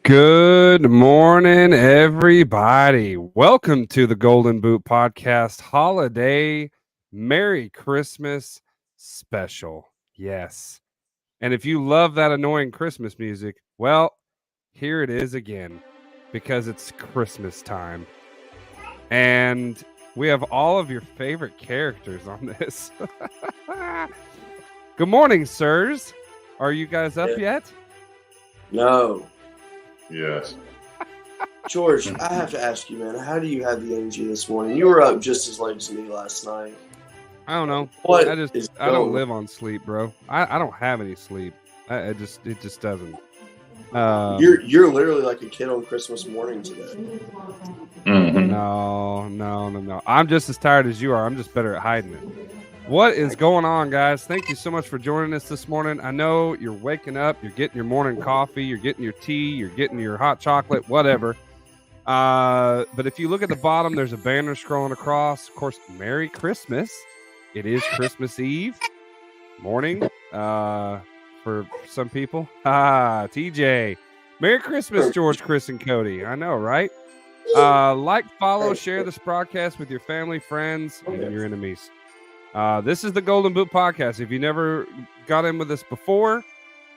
Good morning, everybody. Welcome to the Golden Boot Podcast Holiday Merry Christmas Special. Yes. And if you love that annoying Christmas music, well, here it is again because it's Christmas time. And we have all of your favorite characters on this. Good morning, sirs. Are you guys up yet? No. Yes. George, I have to ask you, man, how do you have the energy this morning? You were up just as late as me last night. I don't know. What I don't going live on sleep, bro. I don't have any sleep. It just doesn't. You're literally like a kid on Christmas morning today. Mm-hmm. No. I'm just as tired as you are. I'm just better at hiding it. What is going on, guys? Thank you so much for joining us this morning. I know you're waking up, you're getting your morning coffee, you're getting your tea, you're getting your hot chocolate, whatever. But if you look at the bottom, there's a banner scrolling across. Of course, Merry Christmas. It is Christmas Eve morning for some people. TJ. Merry Christmas, George, Chris, and Cody. I know, right? Like, follow, share this broadcast with your family, friends, and your enemies. This is the Golden Boot Podcast. If you never got in with us before,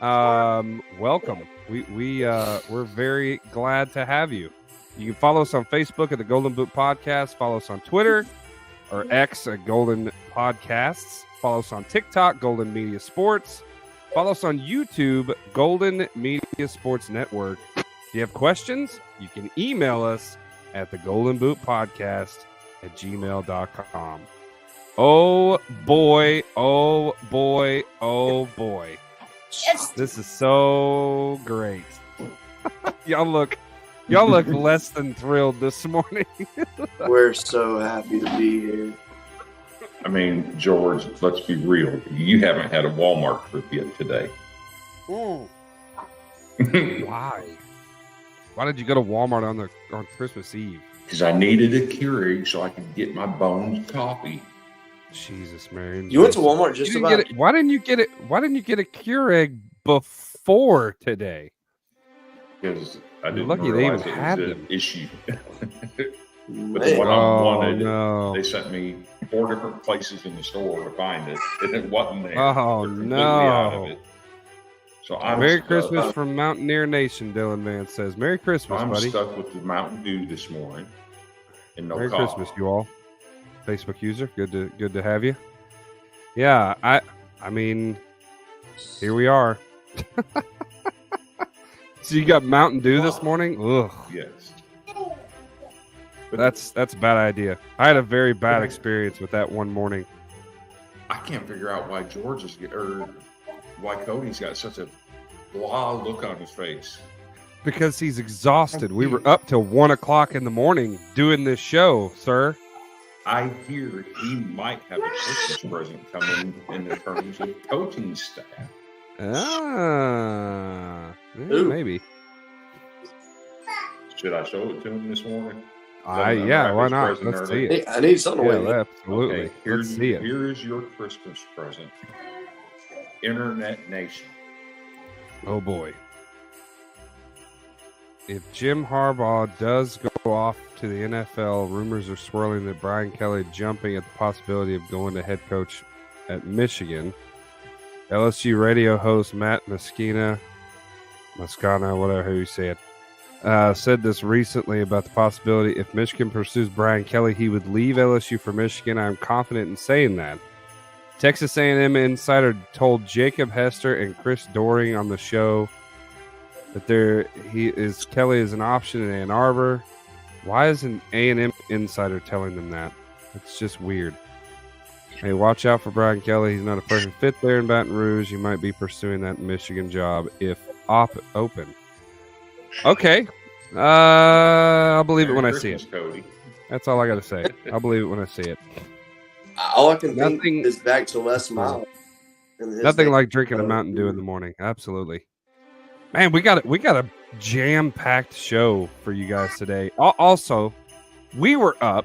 welcome. We're very glad to have you. You can follow us on Facebook at the Golden Boot Podcast. Follow us on Twitter or X at Golden Podcasts. Follow us on TikTok, Golden Media Sports. Follow us on YouTube, Golden Media Sports Network. If you have questions, you can email us at the Golden Boot Podcast at gmail.com. Oh boy. Yes. This is so great. Y'all look less than thrilled this morning. We're so happy to be here. I mean, George, let's be real. You haven't had a Walmart trip yet today. Why? Why did you go to Walmart on Christmas Eve? Because I needed a Keurig so I could get my Bones coffee. Jesus, Mary. You went to Walmart just about. Why didn't you get it? Why didn't you get a Keurig before today? Because I didn't Lucky they realize even it had was them. an issue. But Man. what I wanted, no. they sent me 4 different places in the store to find it, and it wasn't there. Oh, They're completely out of no. it. So I'm Merry stuck. Christmas from Mountaineer Nation, Dylan Vance says. Merry Christmas, I'm buddy. stuck with the Mountain Dew this morning, and no Merry coffee. Christmas, you all. Facebook user, good to have you. Yeah, I mean, here we are. So you got Mountain Dew this morning? Ugh, Yes. that's a bad idea. I had a very bad experience with that one morning. I can't figure out why why Cody's got such a blah look on his face. Because he's exhausted. We were up till 1 o'clock in the morning doing this show, sir. I hear he might have a Christmas present coming in the terms of coaching staff. Ooh. Maybe. Should I show it to him this morning? Yeah, why not? Let's see it. Hey, I need something to Yeah, wait. absolutely. Okay, Let's see it. Here is your Christmas present. Internet Nation. Oh boy. If Jim Harbaugh does go off to the NFL, rumors are swirling that Brian Kelly jumping at the possibility of going to head coach at Michigan. LSU radio host Matt Moscana, whatever you say it, said this recently about the possibility if Michigan pursues Brian Kelly, he would leave LSU for Michigan. I'm confident in saying that. Texas A&M insider told Jacob Hester and Chris Doering on the show that Kelly is an option in Ann Arbor. Why is an A&M insider telling them that? It's just weird. Hey, watch out for Brian Kelly. He's not a perfect fit there in Baton Rouge. You might be pursuing that Michigan job if open. Okay. I'll believe it when I see it. Cody. That's all I got to say. I'll believe it when I see it. All I can think is back to Les Miles. Nothing like drinking a Mountain Dew in the morning. Absolutely. Man, we got a jam-packed show for you guys today. Also, we were up,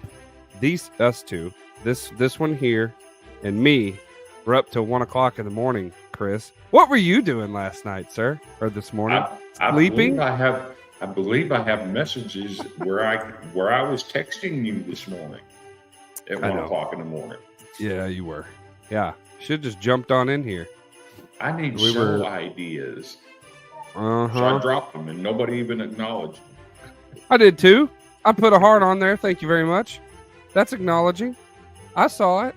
us two, this one here, and me, were up till 1 o'clock in the morning. Chris, what were you doing last night, sir, or this morning? I Sleeping? believe I believe I have messages where I was texting you this morning at I 1 know. o'clock in the morning. Yeah, you were. Yeah, should just jumped on in here. I need We show were- ideas. Uh So I huh. dropped them and nobody even acknowledged. I did too. I put a heart on there. Thank you very much. That's acknowledging. I saw it.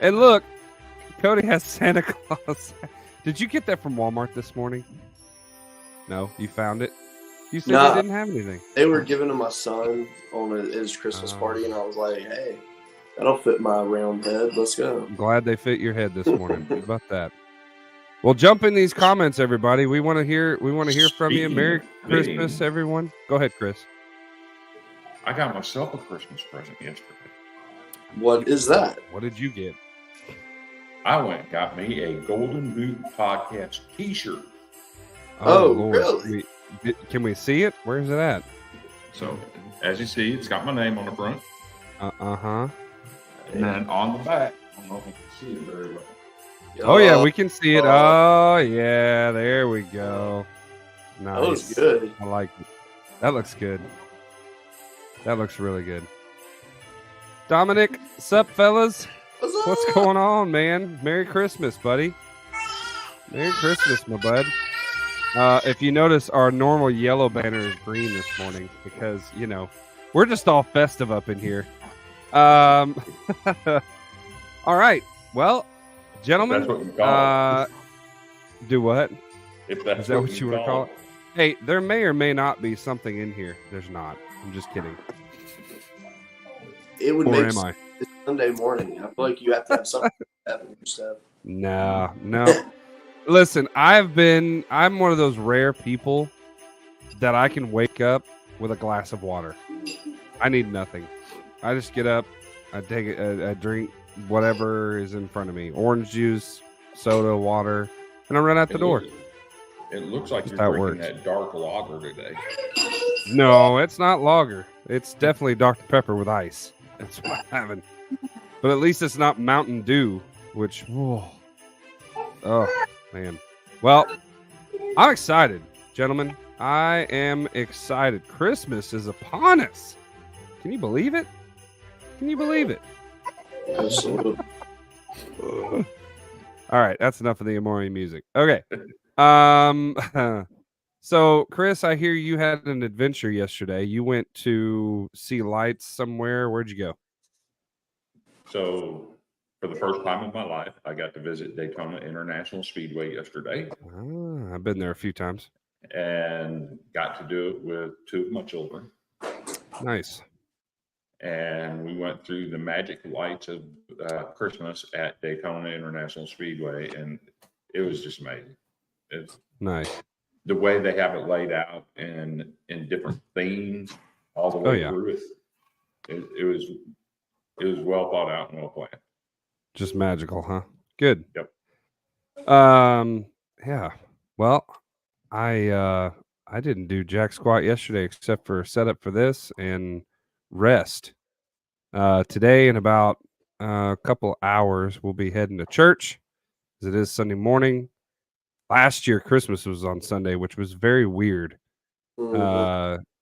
And look, Cody has Santa Claus. Did you get that from Walmart this morning? No, you found it. You said Nah. they didn't have anything. They were giving to my son on his Christmas party, and I was like, "Hey, that'll fit my round head. Let's go." I'm glad they fit your head this morning. How about that? Well, jump in these comments, everybody. We want to hear. We want to hear from you. Speaking Merry of fitting, Christmas, everyone. Go ahead, Chris. I got myself a Christmas present yesterday. What is that? What did you get? I went and got me a Golden Boot Podcast T-shirt. Oh, really? Can we see it? Where's it at? So, as you see, it's got my name on the front, Uh-huh. and then on the back, I don't know if you can see it very well. Oh, yeah, we can see it. Oh, yeah, there we go. Nice. That was good. I like it. That looks good. That looks really good. Dominic, sup, fellas? What's going on, man? Merry Christmas, buddy. Merry Christmas, my bud. If you notice, our normal yellow banner is green this morning because, you know, we're just all festive up in here. All right. Well, gentlemen, That's what you call it. do what? If that's Is that what you want to call it? Hey, there may or may not be something in here. There's not. I'm just kidding. It would Or make am sense I? Sunday morning. I feel like you have to have something happen your stuff. No. Listen, I'm one of those rare people that I can wake up with a glass of water. I need nothing. I just get up, I take a drink, whatever is in front of me. Orange juice, soda, water, and I run out the door. It looks like That's you're how it drinking works. that dark lager today. No, it's not lager. It's definitely Dr. Pepper with ice. That's what I'm having. But at least it's not Mountain Dew, which, oh, man. Well, I'm excited, gentlemen. I am excited. Christmas is upon us. Can you believe it? Can you believe it? Absolutely. All right, that's enough of the Amori music. Okay. So Chris, I hear you had an adventure yesterday. You went to see lights somewhere. Where'd you go? So, for the first time in my life, I got to visit Daytona International Speedway yesterday I've been there a few times. and got to do it with two of my children. Nice. And we went through the magic lights of Christmas at Daytona International Speedway, and it was just amazing. It's Nice. the way they have it laid out in different themes all the way yeah. through it. It was well thought out and well planned. Just magical, huh? Good. Yep. Yeah. Well, I didn't do jack squat yesterday except for set up for this and rest. Today in about a couple hours we'll be heading to church, as it is Sunday morning. Last year Christmas was on Sunday, which was very weird.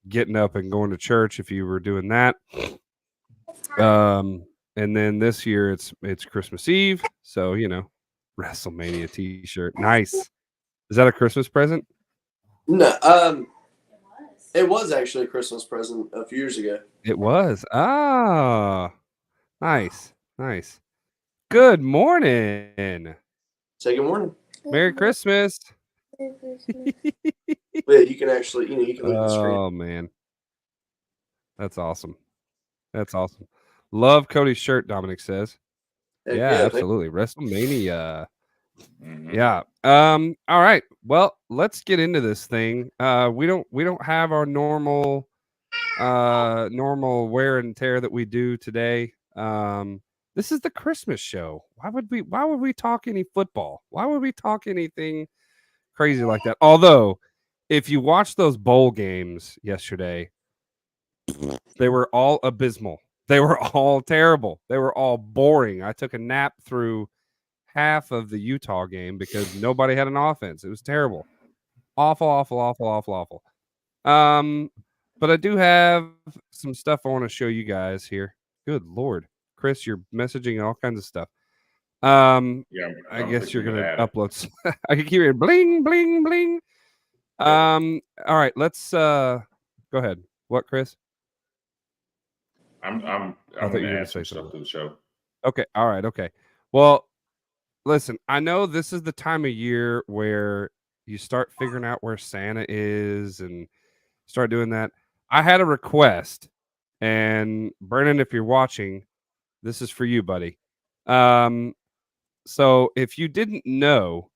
Getting up and going to church if you were doing that. And then this year it's Christmas Eve, so you know, WrestleMania t-shirt. Nice. Is that a Christmas present? No, it was actually a Christmas present a few years ago. It was. Ah, nice. Good morning. Say good morning. Merry Christmas. But you can actually, you can leave the screen. Oh man, that's awesome. Love Cody's shirt. Dominic says. Heck Yeah, thank- absolutely. WrestleMania. Mhm. Yeah. All right. Well, let's get into this thing. We don't have our normal wear and tear that we do today. This is the Christmas show. Why would we talk any football? Why would we talk anything crazy like that? Although, if you watch those bowl games yesterday, they were all abysmal. They were all terrible. They were all boring. I took a nap through half of the Utah game because nobody had an offense. It was terrible. Awful. But I do have some stuff I want to show you guys here. Good Lord. Chris, you're messaging all kinds of stuff. Yeah, I I'm guess you're fixing going to add it. upload. I can keep hearing bling, bling, bling. All right, let's go ahead. What, Chris? I'm thought going you were to gonna add say some stuff something. to the show. Okay. All right. Okay. Well, listen, I know this is the time of year where you start figuring out where Santa is and start doing that. I had a request, and Brennan, if you're watching, this is for you, buddy. So if you didn't know,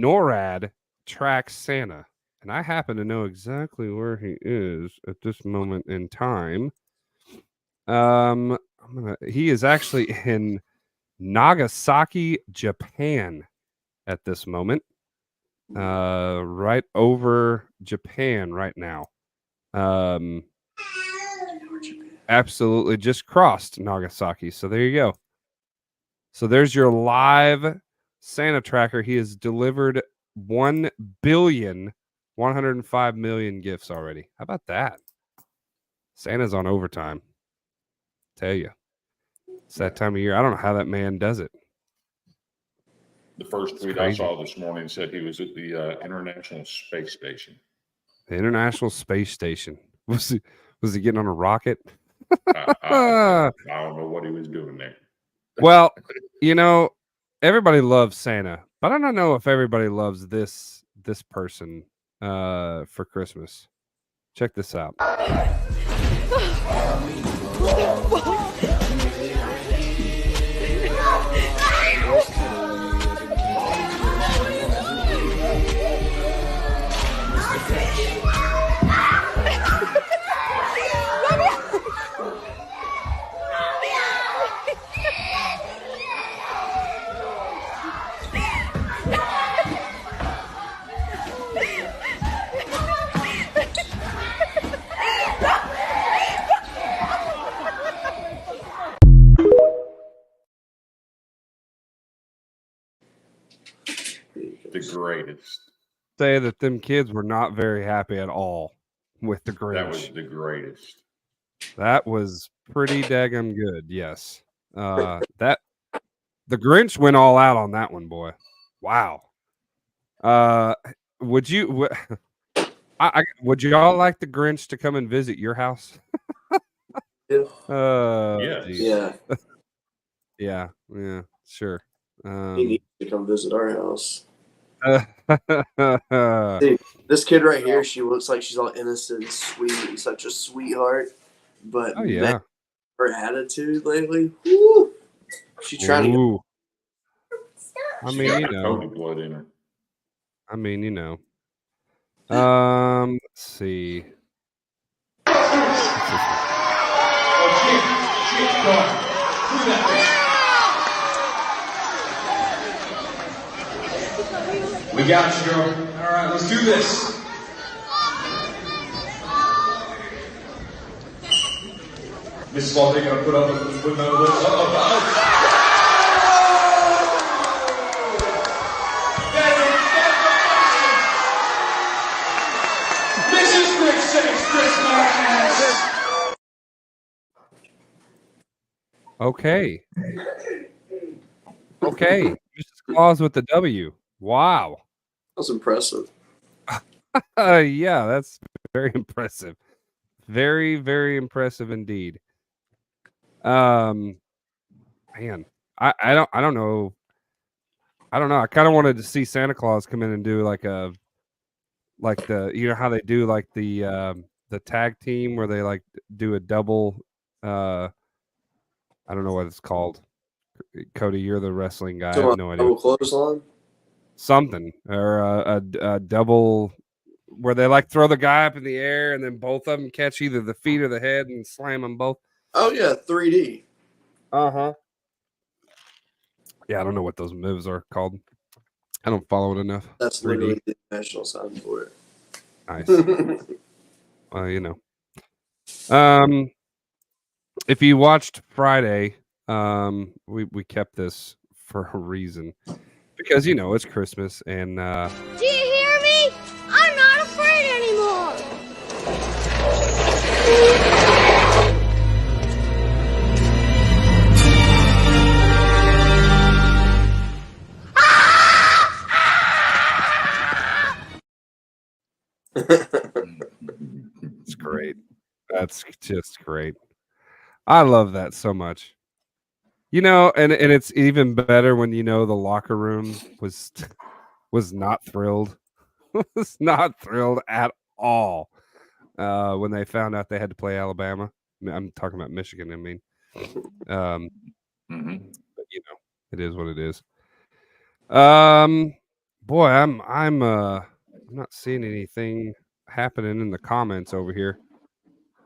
NORAD tracks Santa, and I happen to know exactly where he is at this moment in time. He is actually in Nagasaki, Japan at this moment. Right over Japan right now. Absolutely just crossed Nagasaki. So there you go. So there's your live Santa tracker. He has delivered 1,105,000,000 gifts already. How about that? Santa's on overtime. Tell you. It's that time of year. I don't know how that man does it. The first It's tweet crazy. I saw this morning said he was at the International Space Station. The International Space Station. Was he getting on a rocket? I don't know what he was doing there. Well, everybody loves Santa, but I don't know if everybody loves this person for Christmas. Check this out. The greatest. Say that them kids were not very happy at all with the Grinch. That was the greatest. That was pretty daggum good. Yes. The Grinch went all out on that one, boy. Wow. Would you would you all like the Grinch to come and visit your house? Yeah. Yes. Yeah. Yeah, sure. He needs to come visit our house. Uh, Dude, this kid right here, she looks like she's all innocent and sweet, such a sweetheart. But oh yeah. man, her attitude lately, whoo, she's trying to get. Ooh. I She mean, got you the know. Cody blood in her. I mean, you know. Let's see. We got you, girl. All right, let's do this. Mrs. Walter, gonna put another lip. Mrs. Rick says Christmas. Okay. Mrs. Claus with the W. Wow. That was impressive. Yeah, that's very impressive. Very, very impressive indeed. Man, I don't know. I don't know. I kind of wanted to see Santa Claus come in and do like the how they do like the tag team where they like do a double. I don't know what it's called. Cody, you're the wrestling guy. I have no idea. Double clothesline? Something or a double where they like throw the guy up in the air and then both of them catch either the feet or the head and slam them both. Oh yeah, 3D. Uh-huh. Yeah, I don't know what those moves are called. I don't follow it enough. That's 3D. literally the national sign for it. Nice. Well, you know. If you watched Friday, we kept this for a reason. Because it's Christmas and Do you hear me? I'm It's great. That's just great. I love that so much. You know, and it's even better when you know the locker room was not thrilled. Was not thrilled at all when they found out they had to play Alabama. I'm talking about Michigan. I mean, but you know, it is what it is. Boy, I'm not seeing anything happening in the comments over here.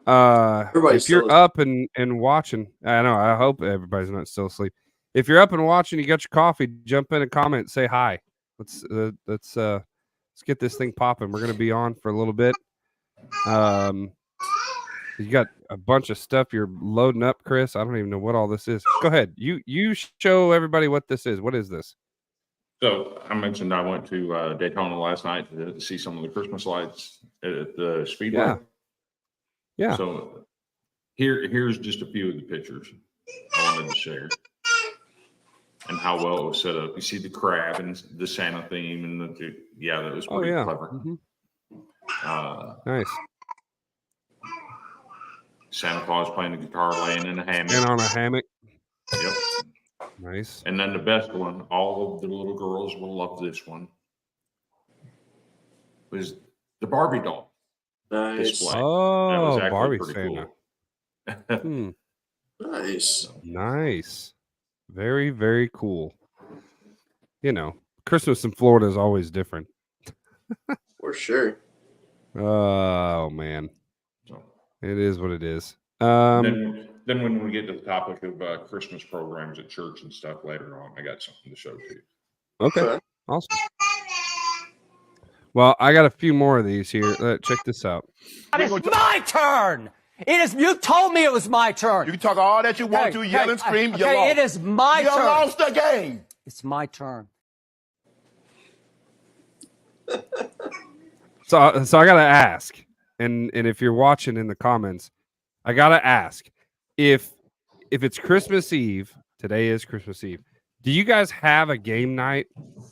Everybody's If you're still up and watching, I know. I hope everybody's not still asleep. If you're up and watching, you got your coffee, jump in and comment, say hi. Let's get this thing popping. We're gonna be on for a little bit. You got a bunch of stuff you're loading up, Chris. I don't even know what all this is. Go ahead. You show everybody what this is. What is this? So I mentioned I went to Daytona last night to see some of the Christmas lights at the Speedway. Yeah. So here's just a few of the pictures I wanted to share and how well it was set up. You see the crab and the Santa theme and that was pretty clever. Mm-hmm. Nice. Santa Claus playing the guitar, laying in a hammock. And on a hammock. Yep. Nice. And then the best one, all of the little girls will love this one, was the Barbie doll display. Oh, that was Barbie Santa. Cool. Nice. Nice. Very, very cool. You know, Christmas in Florida is always different. For sure. Oh, man. So, it is what it is. then when we get to the topic of Christmas programs at church and stuff later on, I got something to show to you. Okay. Awesome. Well, I got a few more of these here. Check this out. It's my turn. It is. You told me it was my turn. You can talk all that you want to, yell and scream. You lost. It is my turn. You lost the game. It's my turn. So I gotta ask, and if you're watching in the comments, I gotta ask if it's Christmas Eve. Today is Christmas Eve. Do you guys have a game night?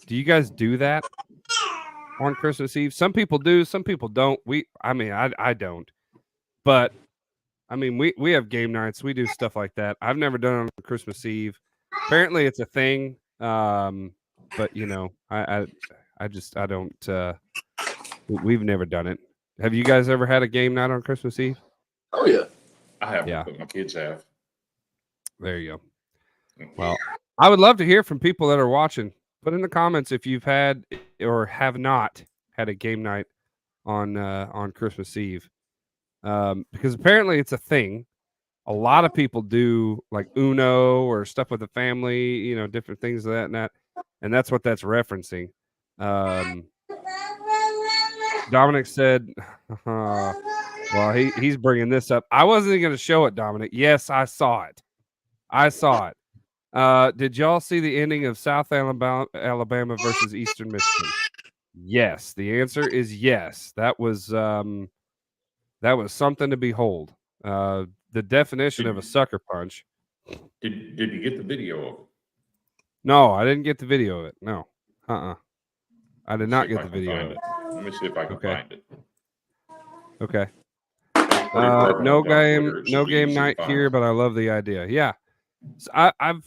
Do you guys do that on Christmas Eve? Some people do, some people don't. I don't. But I mean, we have game nights. We do stuff like that. I've never done it on Christmas Eve. Apparently, it's a thing. But you know, I don't. We've never done it. Have you guys ever had a game night on Christmas Eve? Oh yeah. I haven't, Yeah. but my kids have. There you go. Well, I would love to hear from people that are watching. Put in the comments if you've had or have not had a game night on Christmas Eve, because apparently it's a thing. A lot of people do like Uno or stuff with the family, you know, different things of that and that's what that's referencing. Dominic said, well, he's bringing this up. I wasn't going to show it, Dominic. Yes, I saw it. Did y'all see the ending of South Alabama versus Eastern Michigan? Yes. The answer is yes. That was something to behold. The definition of a sucker punch. Did you get the video of it? No, I didn't get the video of it. No. I did not get the video of it. Let me see if I can find it. Okay. Pretty No clever. game night here, but I love the idea. Yeah. So I'm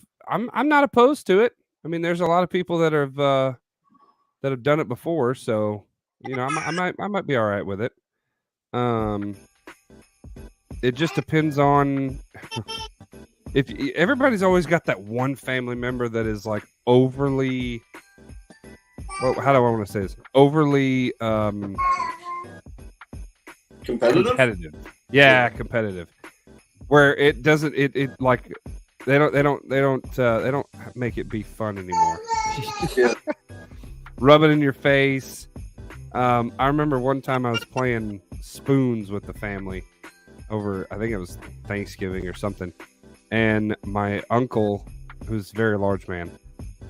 not opposed to it. I mean, there's a lot of people that have done it before, so you know, I might be all right with it. It just depends on if everybody's always got that one family member that is like overly. Well, how do I want to say this? Overly competitive. Yeah, competitive. Where it doesn't it like they don't make it be fun anymore. Yeah. Rub it in your face. I remember one time I was playing spoons with the family over, I think it was Thanksgiving or something, and my uncle, who's a very large man,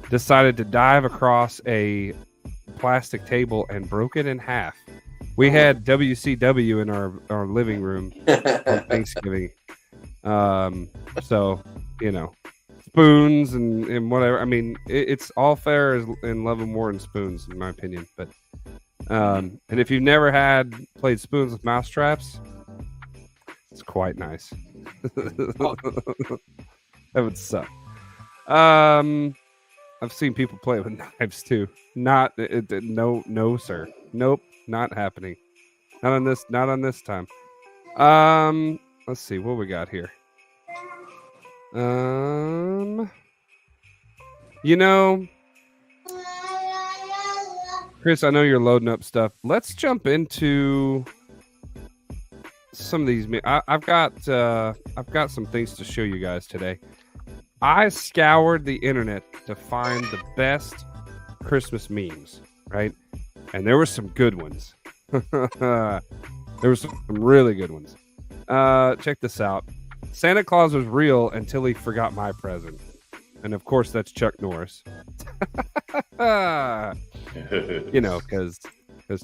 decided to dive across a plastic table and broke it in half. We had WCW in our living room on Thanksgiving. So, you know, spoons and whatever. I mean, it's all fair in love and war and spoons, in my opinion. But And if you've never played spoons with mouse traps, it's quite nice. That would suck. I've seen people play with knives too. No, sir. Nope, not happening. Not on this time. Let's see what we got here. Chris, I know you're loading up stuff. Let's jump into some of these. I've got some things to show you guys today. I scoured the internet to find the best Christmas memes, right? And there were some good ones. There were some really good ones. Check this out. Santa Claus was real until he forgot my present. And of course, that's Chuck Norris. Because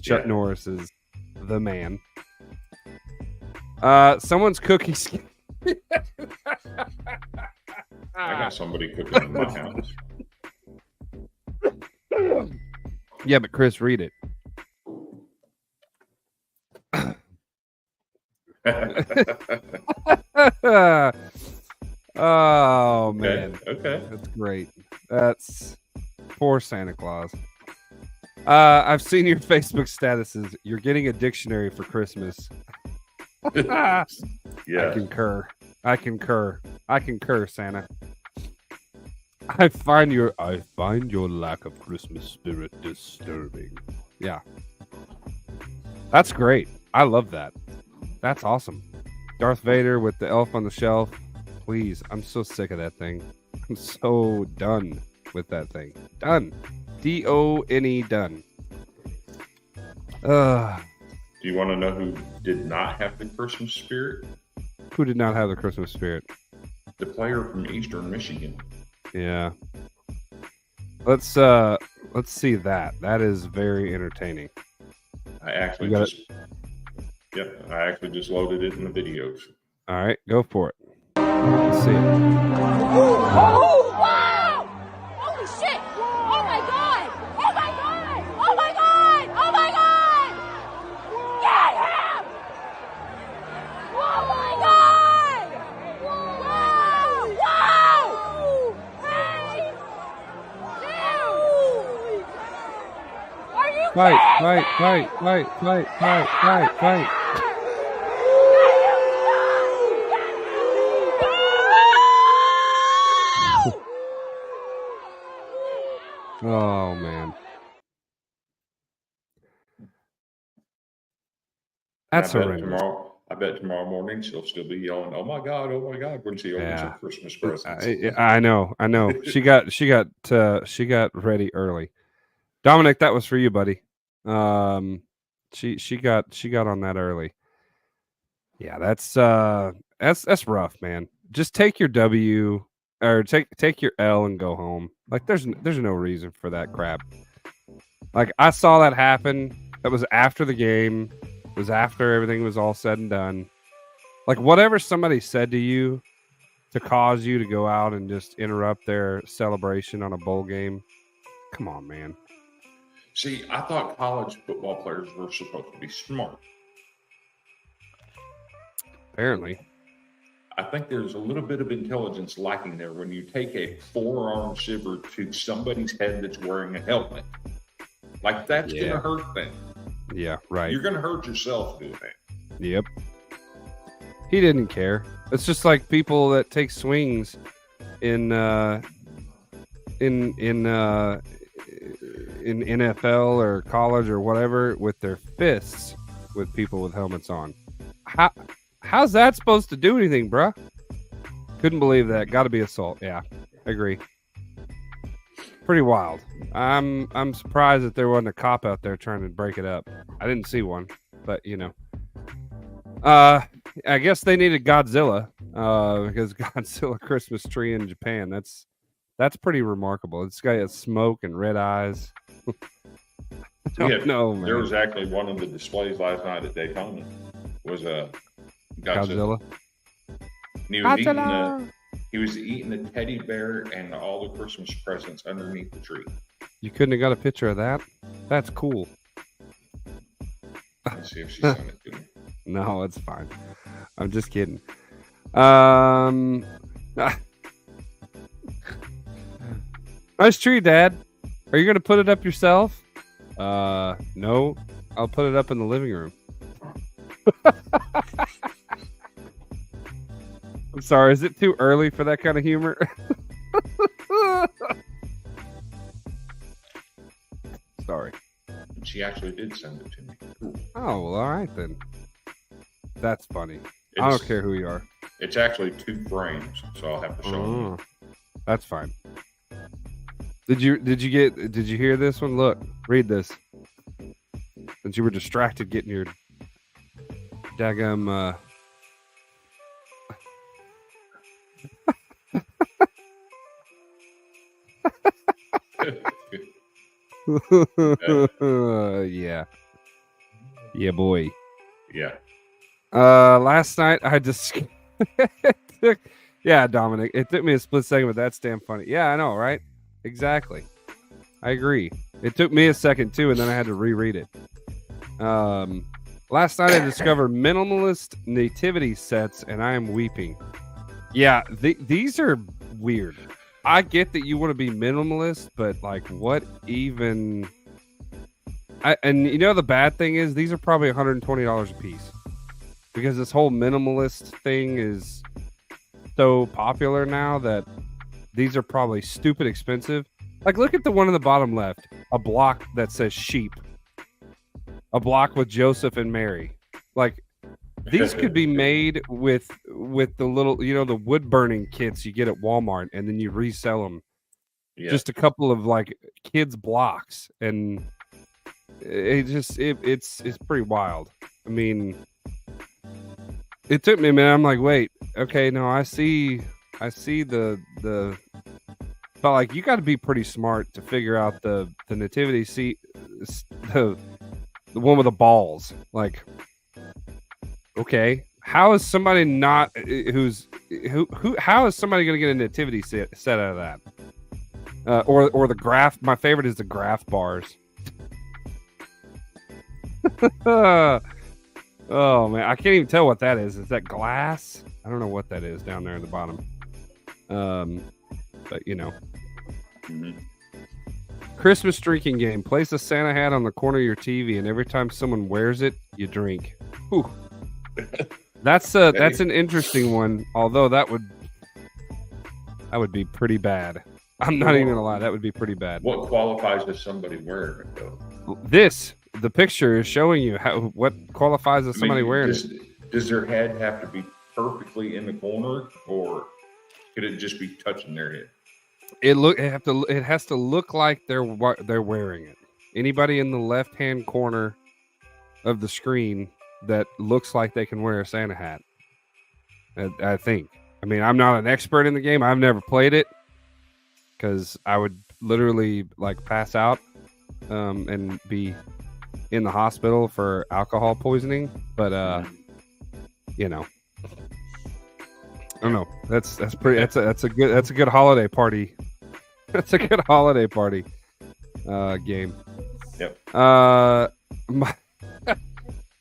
Chuck Norris is the man. Someone's cookie skin. I got somebody cooking in my house. Yeah, but Chris, read it. Oh man. Okay. That's great. That's poor Santa Claus. I've seen your Facebook statuses. You're getting a dictionary for Christmas. Yeah. I concur, Santa. I find your lack of Christmas spirit disturbing. Yeah. That's great. I love that. That's awesome. Darth Vader with the elf on the shelf. Please, I'm so sick of that thing. I'm so done with that thing. Done. D-O-N-E, done. Do you want to know who did not have the Christmas spirit? Who did not have the Christmas spirit? The player from Eastern Michigan. Yeah. Let's see that. That is very entertaining. I actually just loaded it in the videos. All right, go for it. Let's see it. Oh, wow! Holy shit! Oh my god! Oh my god! Oh my god! Oh my god! Get him! Oh my god! Wow! Wow! Hey! Dude! Are you Fight. Oh man. That's horrendous. I bet tomorrow morning she'll still be yelling, "Oh my god, when she opens her Christmas presents." I know. She got ready early. Dominic, that was for you, buddy. She got on that early. Yeah, that's rough, man. Just take your W or take your L and go home. Like there's no reason for that crap. Like I saw that happen. That was after the game. It was after everything was all said and done. Like whatever somebody said to you to cause you to go out and just interrupt their celebration on a bowl game. Come on, man. See, I thought college football players were supposed to be smart. Apparently. I think there's a little bit of intelligence lacking there when you take a forearm shiver to somebody's head that's wearing a helmet. Like that's going to hurt them. Yeah, right. You're going to hurt yourself doing that. Yep. He didn't care. It's just like people that take swings in NFL or college or whatever with their fists with people with helmets on. How's that supposed to do anything, bruh? Couldn't believe that. Got to be assault. Yeah, I agree. Pretty wild. I'm surprised that there wasn't a cop out there trying to break it up. I didn't see one, but you know. I guess they needed Godzilla because Godzilla Christmas tree in Japan. That's pretty remarkable. It's got smoke and red eyes. No, man. There was actually one of the displays last night at Daytona was a Godzilla. He was eating a teddy bear and all the Christmas presents underneath the tree. You couldn't have got a picture of that? That's cool. trying to see if she sent it to me. No, it's fine. I'm just kidding. Nice tree, Dad. Are you going to put it up yourself? No. I'll put it up in the living room. I'm sorry. Is it too early for that kind of humor? Sorry. She actually did send it to me. Oh, well, all right then. That's funny. I don't care who you are. It's actually 2 frames, so I'll have to show them. That's fine. Did you hear this one? Look, read this. Since you were distracted getting your daggum yeah. Yeah, boy. Yeah. Last night I just yeah, Dominic. It took me a split second, but that's damn funny. Yeah, I know, right? Exactly. I agree. It took me a second too, and then I had to reread it. Last night I discovered minimalist nativity sets, and I am weeping. Yeah, these are weird. I get that you want to be minimalist, but like, what even? And you know the bad thing is these are probably $120 a piece because this whole minimalist thing is so popular now that these are probably stupid expensive. Like, look at the one in the bottom left, a block that says sheep, a block with Joseph and Mary. Like, these could be made with the little, you know, the wood burning kits you get at Walmart, and then you resell them. Yeah. Just a couple of like kids blocks, and it's pretty wild. I mean, it took me a minute. I'm like, wait, okay, no, I see the but like, you got to be pretty smart to figure out the nativity seat, the one with the balls. Like, okay, how is somebody not how is somebody going to get a nativity set out of that? Or the graph. My favorite is the graph bars. Oh man, I can't even tell what that is. Is that glass? I don't know what that is down there in the bottom. But you know. Mm-hmm. Christmas drinking game. Place a Santa hat on the corner of your TV, and every time someone wears it, you drink. Whew. That's an interesting one. Although that would be pretty bad. I'm not even gonna lie. That would be pretty bad. What qualifies as somebody wearing it though? The picture is showing you what qualifies as somebody wearing it. Does their head have to be perfectly in the corner, or could it just be touching their head? It has to look like they're wearing it. Anybody in the left-hand corner of the screen that looks like they can wear a Santa hat. I think. I mean, I'm not an expert in the game. I've never played it because I would literally like pass out and be in the hospital for alcohol poisoning. But you know, I don't know. That's a good holiday party. That's a good holiday party game. Yep.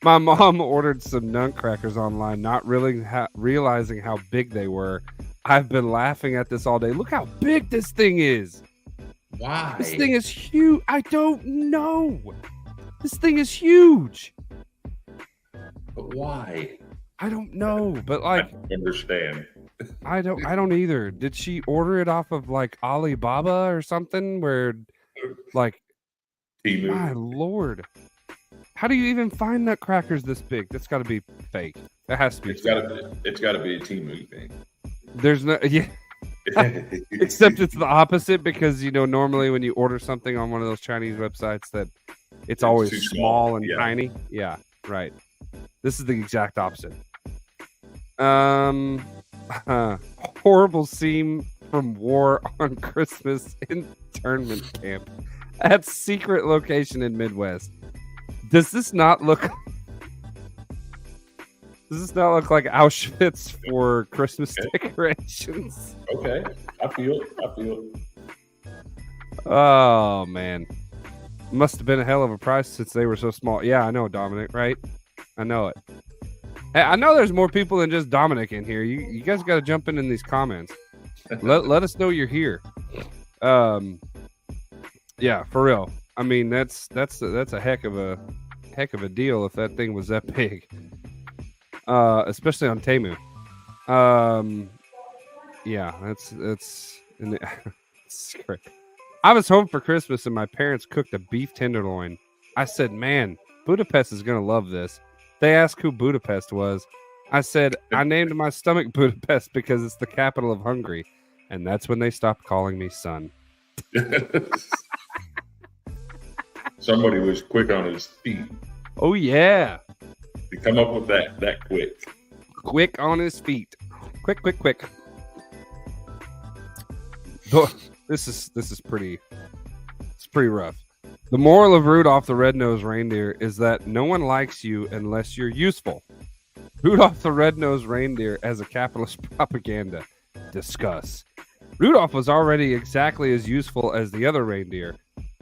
My mom ordered some nutcrackers online, not really realizing how big they were. I've been laughing at this all day. Look how big this thing is. Why? This thing is huge. I don't know. This thing is huge. But why? I don't know. But like, I don't understand. I don't either. Did she order it off of like Alibaba or something? Where like, Temu. My Lord. How do you even find nutcrackers this big? That's got to be fake. That has to be. It's got to be a Temu thing. There's no, yeah. Except it's the opposite because normally when you order something on one of those Chinese websites that it's always too small and yeah. tiny. Yeah, right. This is the exact opposite. Horrible scene from War on Christmas internment camp at secret location in Midwest. Does this not look like Auschwitz for Christmas decorations? Okay, I feel it. Oh man, must have been a hell of a price since they were so small. Yeah, I know, Dominic. Right? I know it. Hey, I know there's more people than just Dominic in here. You guys got to jump in these comments. Let us know you're here. Yeah, for real. I mean, that's a heck of a deal if that thing was that big. Especially on Temu. Yeah, that's it's great. I was home for Christmas and my parents cooked a beef tenderloin. I said, "Man, Budapest is gonna love this." They asked who Budapest was. I said, "I named my stomach Budapest because it's the capital of Hungary," and that's when they stopped calling me son. Somebody was quick on his feet. Oh yeah, To come up with that quick. quick on his feet. Quick. This is pretty. It's pretty rough. The moral of Rudolph the Red-Nosed Reindeer is that no one likes you unless you're useful. Rudolph the Red-Nosed Reindeer as a capitalist propaganda. Discuss. Rudolph was already exactly as useful as the other reindeer.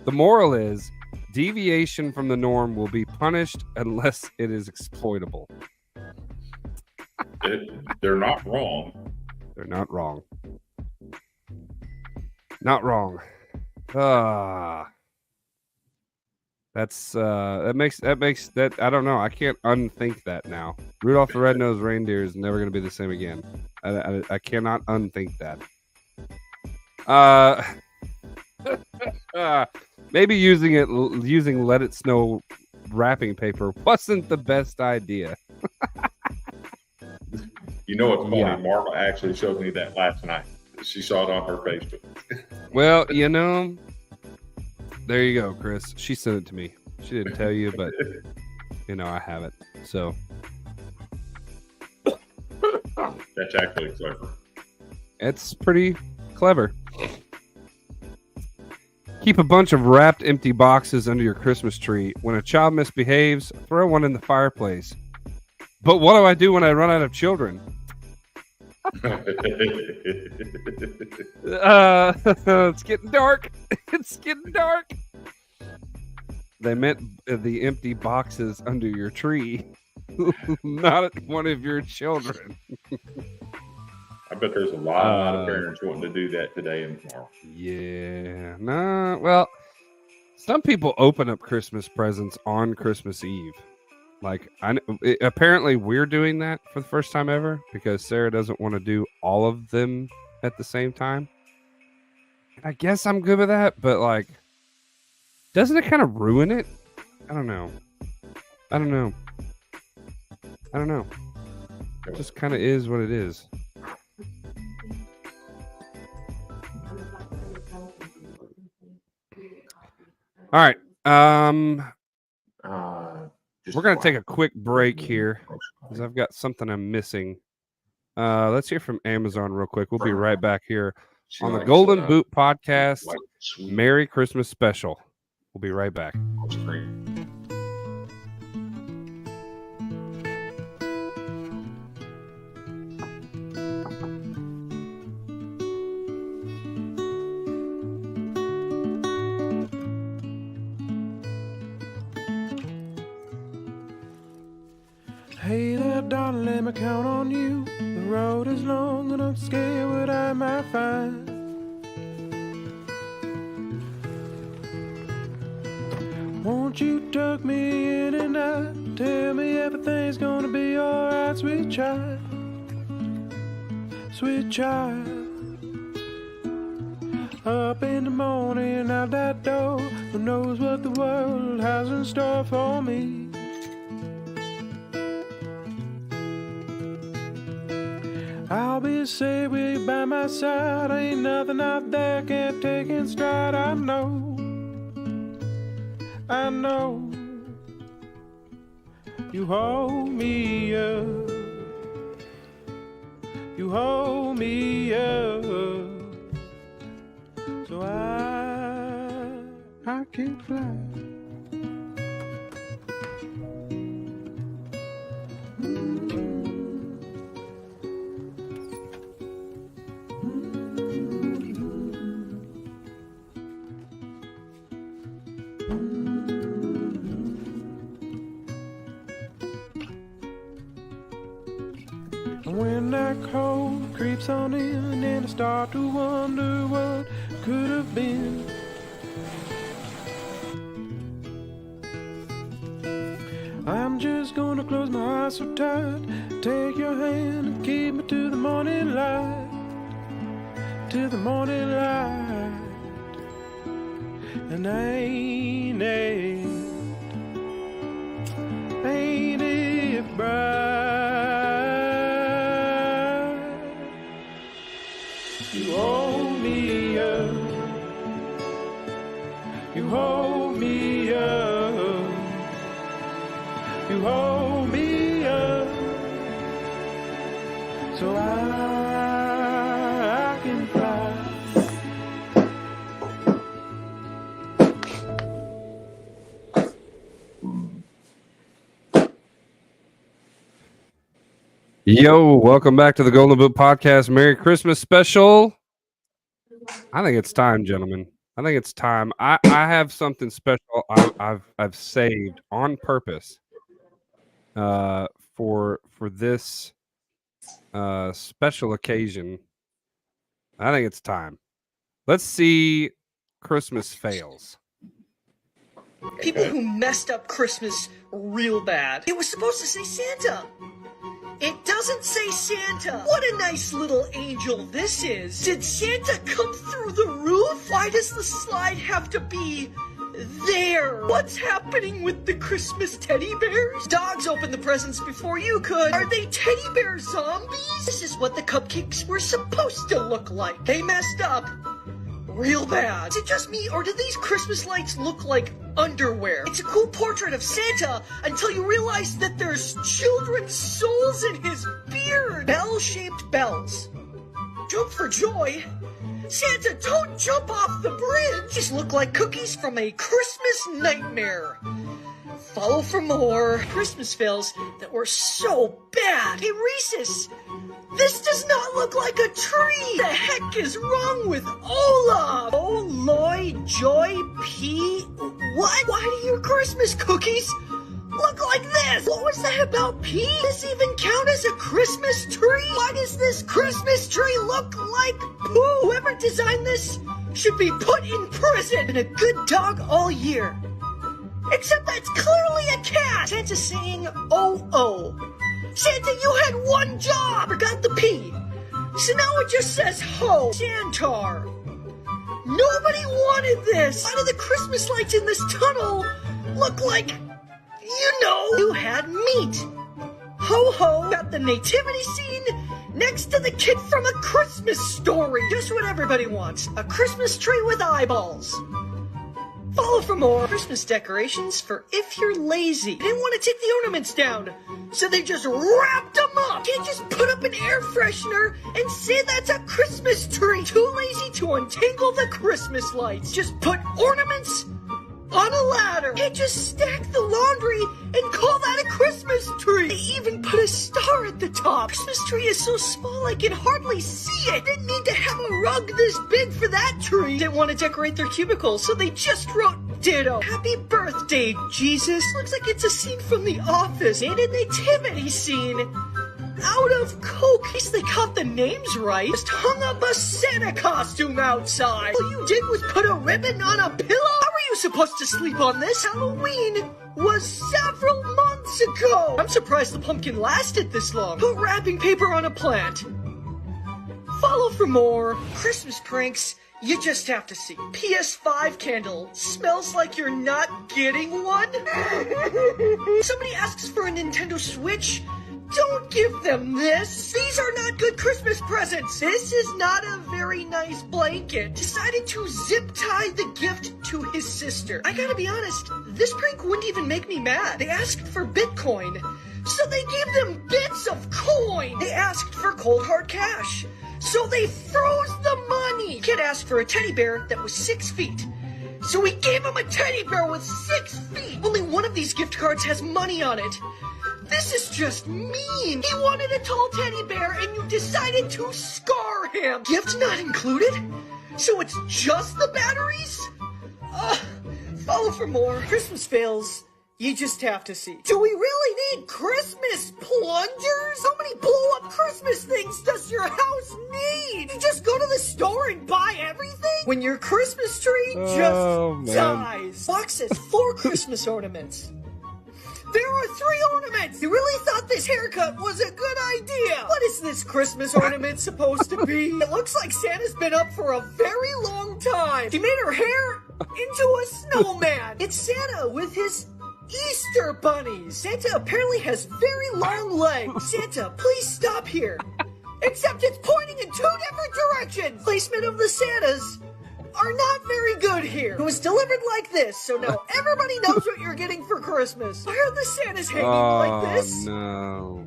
The moral is deviation from the norm will be punished unless it is exploitable. They're not wrong. They're not wrong. Not wrong. That makes that I don't know. I can't unthink that now. Rudolph the Red-Nosed Reindeer is never going to be the same again. I cannot unthink that. Maybe using Let It Snow wrapping paper wasn't the best idea. You know what's funny? Yeah. Marva actually showed me that last night. She saw it on her Facebook. Well, there you go, Chris. She sent it to me. She didn't tell you, but I have it. So That's actually clever. it's pretty clever. Keep a bunch of wrapped empty boxes under your Christmas tree. When a child misbehaves, throw one in the fireplace. But what do I do when I run out of children? It's getting dark. It's getting dark. They meant the empty boxes under your tree, not one of your children. I bet there's a lot of parents wanting to do that today and tomorrow. Yeah. Nah. Well, some people open up Christmas presents on Christmas Eve. Like, apparently we're doing that for the first time ever because Sarah doesn't want to do all of them at the same time. I guess I'm good with that, but like, doesn't it kind of ruin it? I don't know. It just kind of is what it is. All right. We're going to take a quick break here because I've got something I'm missing. Let's hear from Amazon real quick. We'll be right back here on the Golden Boot Podcast Merry Christmas Special. We'll be right back. Hey there, darling, let me count on you. The road is long and I'm scared what I might find. Won't you tuck me in and out? Tell me everything's gonna be alright, sweet child. Sweet child. Up in the morning, out that door. Who knows what the world has in store for me? I'll be safe with you by my side. Ain't nothing out there can't take in stride. I know. You hold me up. You hold me up. So I can fly. steps on in and I start to wonder what could have been. I'm just gonna close my eyes so tight, take your hand and keep me to the morning light, to the morning light. And ain't it bright? You hold me up, you hold me up, you hold me up, so I can fly. Yo, welcome back to the Golden Boot Podcast. Merry Christmas special. I think it's time, gentlemen. I think it's time. I have something special I've saved on purpose for this special occasion. I think it's time. Let's see Christmas fails. People who messed up Christmas real bad. It was supposed to say Santa. It doesn't say Santa. What a nice little angel this is. Did Santa come through the roof? Why does the slide have to be there? What's happening with the Christmas teddy bears? Dogs opened the presents before you could. Are they teddy bear zombies? This is what the cupcakes were supposed to look like. They messed up real bad. Is it just me, or do these Christmas lights look like underwear? It's a cool portrait of Santa until you realize that there's children's souls in his beard. Bell-shaped bells. Jump for joy. Santa, don't jump off the bridge. These look like cookies from a Christmas nightmare. Follow for more Christmas fails that were so bad. Hey, Reese's, this does not look like a tree. The heck is wrong with Olaf? Oh, Lloyd, Joy, P. What? Why do your Christmas cookies look like this? What was that about P? Does this even count as a Christmas tree? Why does this Christmas tree look like poo? Whoever designed this should be put in prison. And a good dog all year. Except that's clearly a cat. Santa's saying, oh, oh. Santa, you had one job. Forgot the P. So now it just says ho. Santar. Nobody wanted this. Why do the Christmas lights in this tunnel look like, you had meat? Ho ho. Got the nativity scene next to the kid from A Christmas Story. Just what everybody wants. A Christmas tree with eyeballs. Follow for more Christmas decorations for if you're lazy. They didn't want to take the ornaments down, so they just wrapped them up. Can't just put up an air freshener and say that's a Christmas tree. Too lazy to untangle the Christmas lights. Just put ornaments on a ladder. Can't just stack the laundry and call that a Christmas tree. They even put a star at the top. Christmas tree is so small I can hardly see it. Didn't need to have a rug this big for that tree. Didn't want to decorate their cubicle, so they just wrote ditto. Happy birthday, Jesus. Looks like it's a scene from The Office and a nativity scene. Out of Coke. At least they got the names right. Just hung up a Santa costume outside. All you did was put a ribbon on a pillow? How were you supposed to sleep on this? Halloween was several months ago. I'm surprised the pumpkin lasted this long. Put wrapping paper on a plant. Follow for more Christmas pranks you just have to see. PS5 candle. Smells like you're not getting one. Somebody asks for a Nintendo Switch. Don't give them this. These are not good Christmas presents. This is not a very nice blanket. Decided to zip tie the gift to his sister. I gotta be honest, this prank wouldn't even make me mad. They asked for Bitcoin, so they gave them bits of coin. They asked for cold hard cash, so they froze the money. Kid asked for a teddy bear that was 6 feet. So we gave him a teddy bear with 6 feet. Only one of these gift cards has money on it. This is just mean. He wanted a tall teddy bear and you decided to scar him. Gift not included? So it's just the batteries? Follow for more Christmas fails you just have to see. Do we really need Christmas plungers? How many blow-up Christmas things does your house need? You just go to the store and buy everything? When your Christmas tree just dies. Fox says 4 Christmas ornaments. There are 3 ornaments! You really thought this haircut was a good idea! What is this Christmas ornament supposed to be? It looks like Santa's been up for a very long time. She made her hair into a snowman. It's Santa with his Easter bunnies. Santa apparently has very long legs. Santa, please stop here. Except it's pointing in 2 different directions. Placement of the Santas are not very good here. It was delivered like this, so now everybody knows what you're getting for Christmas. Why are the Santas hanging like this? No.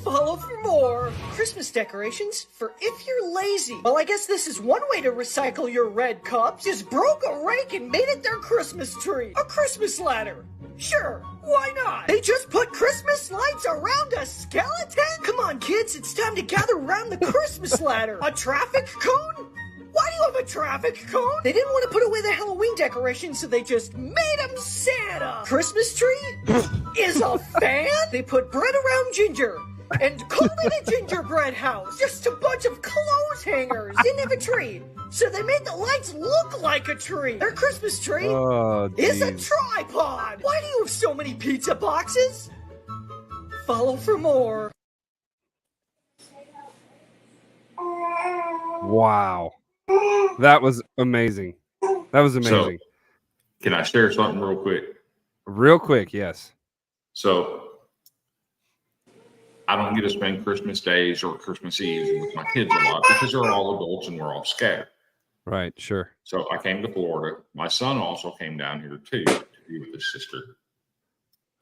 Follow for more. Christmas decorations for if you're lazy. Well, I guess this is one way to recycle your red cups. Just broke a rake and made it their Christmas tree. A Christmas ladder. Sure, why not? They just put Christmas lights around a skeleton? Come on, kids, it's time to gather around the Christmas ladder. A traffic cone? Why do you have a traffic cone? They didn't want to put away the Halloween decorations, so they just made him Santa. Christmas tree is a fan? They put bread around ginger and called it a gingerbread house. Just a bunch of clothes hangers. Didn't have a tree, so they made the lights look like a tree. Their Christmas tree is a tripod. Why do you have so many pizza boxes? Follow for more. Wow. That was amazing. That was amazing. So, can I share something real quick? Real quick, yes. So, I don't get to spend Christmas days or Christmas Eves with my kids a lot because they're all adults and we're all scattered. Right, sure. So I came to Florida. My son also came down here too to be with his sister.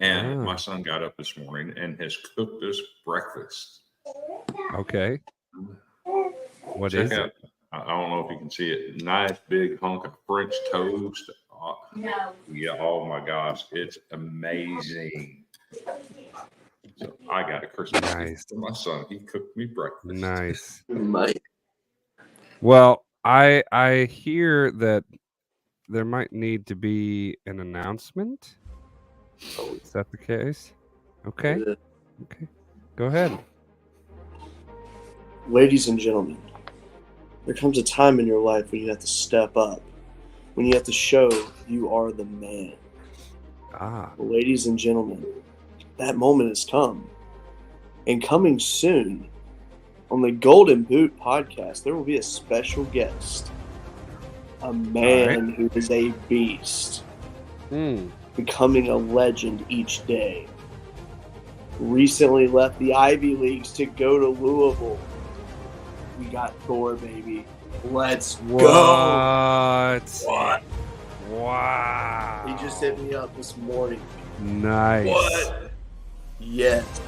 And my son got up this morning and has cooked us breakfast. Okay. What Check is out, it? I don't know if you can see it. Nice big hunk of French toast. No. Yeah, oh my gosh, it's amazing. So I got a Christmas gift for my son. He cooked me breakfast. Nice. Mike. Well, I hear that there might need to be an announcement. Oh, is that the case? Okay. Okay. Go ahead. Ladies and gentlemen, there comes a time in your life when you have to step up, when you have to show you are the man. Ladies and gentlemen, that moment has come. And coming soon, on the Golden Boot podcast, there will be a special guest. A man who is a beast. Becoming a legend each day. Recently left the Ivy Leagues to go to Louisville. We got Thor, baby. Let's go. What? Wow. He just hit me up this morning. Nice. What? Yes.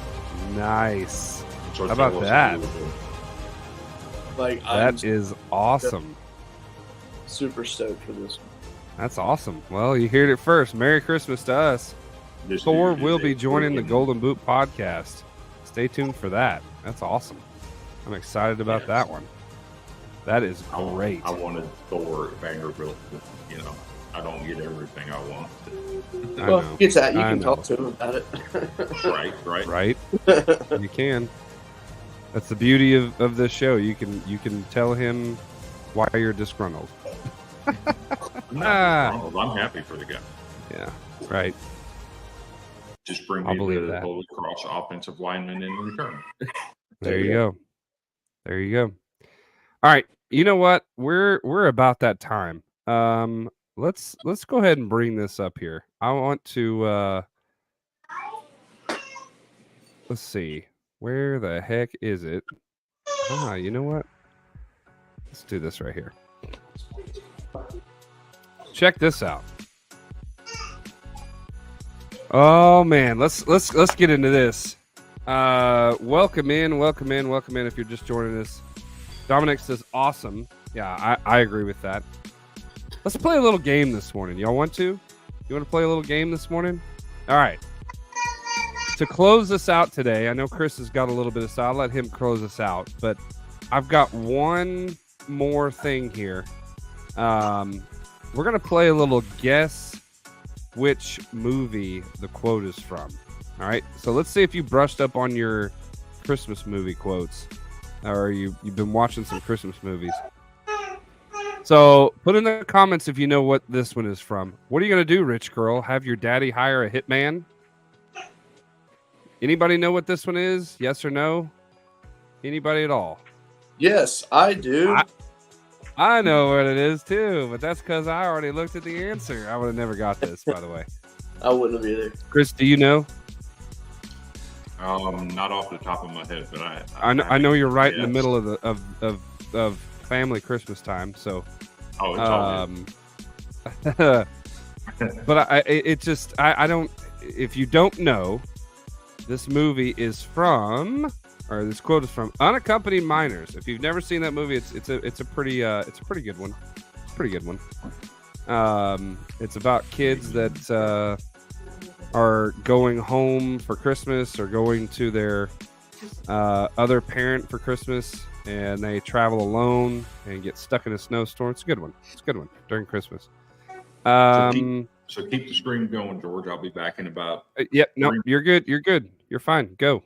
Nice. How about that? Like, that is awesome. Super stoked for this one. That's awesome. Well, you heard it first. Merry Christmas to us. Thor will be joining the Golden Boot podcast. Stay tuned for that. That's awesome. I'm excited about that one. That is great. I wanted Thor at Vanderbilt, but, you know, I don't get everything I want. Well, get that. You can talk to him about it. Right. You can. That's the beauty of this show. You can tell him why you're disgruntled. I'm not disgruntled. I'm happy for the guy. Yeah. Right. Just bring I'll me believe the that. Holy Cross offensive lineman in return. There you go. There you go. All right. You know what? We're about that time. Let's go ahead and bring this up here. I want to let's see. Where the heck is it? You know what? Let's do this right here. Check this out. Oh man, let's get into this. Welcome in if you're just joining us. Dominic says awesome. Yeah, I agree with that. Let's play a little game this morning. Y'all want to? You want to play a little game this morning? All right. To close this out today, I know Chris has got a little bit of style. I'll let him close us out, but I've got one more thing here. We're going to play a little guess which movie the quote is from. All right. So let's see if you brushed up on your Christmas movie quotes, or you've been watching some Christmas movies. So put in the comments if you know what this one is from. What are you going to do, rich girl? Have your daddy hire a hitman? Anybody know what this one is? Yes or no? Anybody at all? Yes, I do. I know what it is too, but that's because I already looked at the answer. I would have never got this, by the way. I wouldn't have either. Chris, do you know? Not off the top of my head, but I know you're right in the middle of family Christmas time, so. Oh, it's all good. But I don't. If you don't know, this movie is from, or this quote is from Unaccompanied Minors. If you've never seen that movie, it's a pretty good one. Pretty good one. It's about kids that are going home for Christmas or going to their other parent for Christmas, and they travel alone and get stuck in a snowstorm. It's a good one. It's a good one during Christmas. So keep the stream going, George. I'll be back in about. Yep. No, you're good. You're good. You're fine. Go.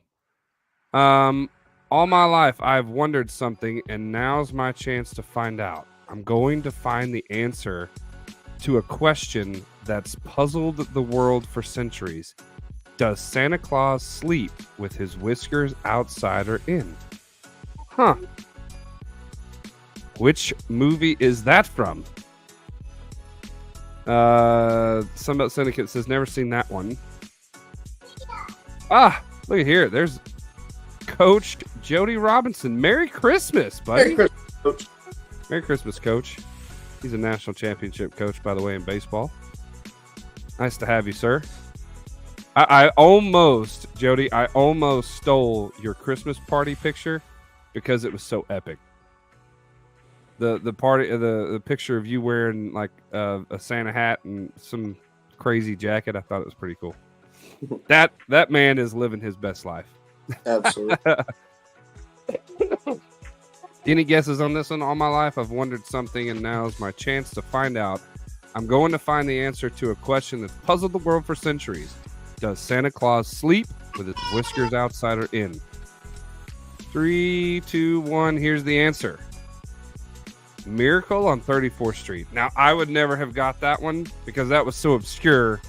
All my life, I've wondered something, and now's my chance to find out. I'm going to find the answer to a question that's puzzled the world for centuries. Does Santa Claus sleep with his whiskers outside or in? Huh. Which movie is that from? Sunbelt Syndicate says never seen that one. Ah, look at here. There's Coach Jody Robinson. Merry Christmas, buddy. Merry Christmas, Coach. Merry Christmas, Coach. He's a national championship coach, by the way, in baseball. Nice to have you, sir. I almost, Jody, I almost stole your Christmas party picture because it was so epic. The party, the picture of you wearing like a Santa hat and some crazy jacket, I thought it was pretty cool. That man is living his best life. Absolutely. Any guesses on this one? All my life, I've wondered something, and now's my chance to find out. I'm going to find the answer to a question that's puzzled the world for centuries. Does Santa Claus sleep with his whiskers outside or in? 3, 2, 1. Here's the answer. Miracle on 34th Street. Now, I would never have got that one because that was so obscure.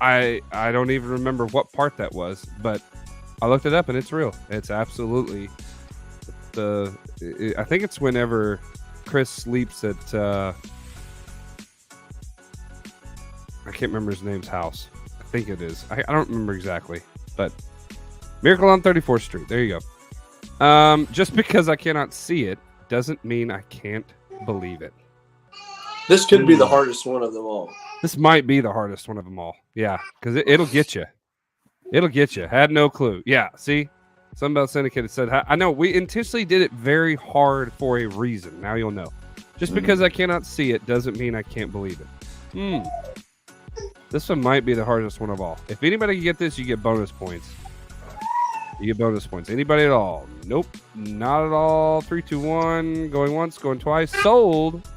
I don't even remember what part that was, but I looked it up and it's real. It's absolutely I think it's whenever Chris sleeps at I can't remember his name's house. I think it is. I don't remember exactly, but Miracle on 34th Street. There you go. Just because I cannot see it doesn't mean I can't believe it. This could be the hardest one of them all. This might be the hardest one of them all. Yeah, because it'll get you. It'll get you. Had no clue. Yeah, see? Sunbelt Syndicate said, I know, we intentionally did it very hard for a reason. Now you'll know. Just because I cannot see it doesn't mean I can't believe it. This one might be the hardest one of all. If anybody can get this, you get bonus points. You get bonus points. Anybody at all? Nope. Not at all. 3, 2, 1. Going once, going twice. Sold.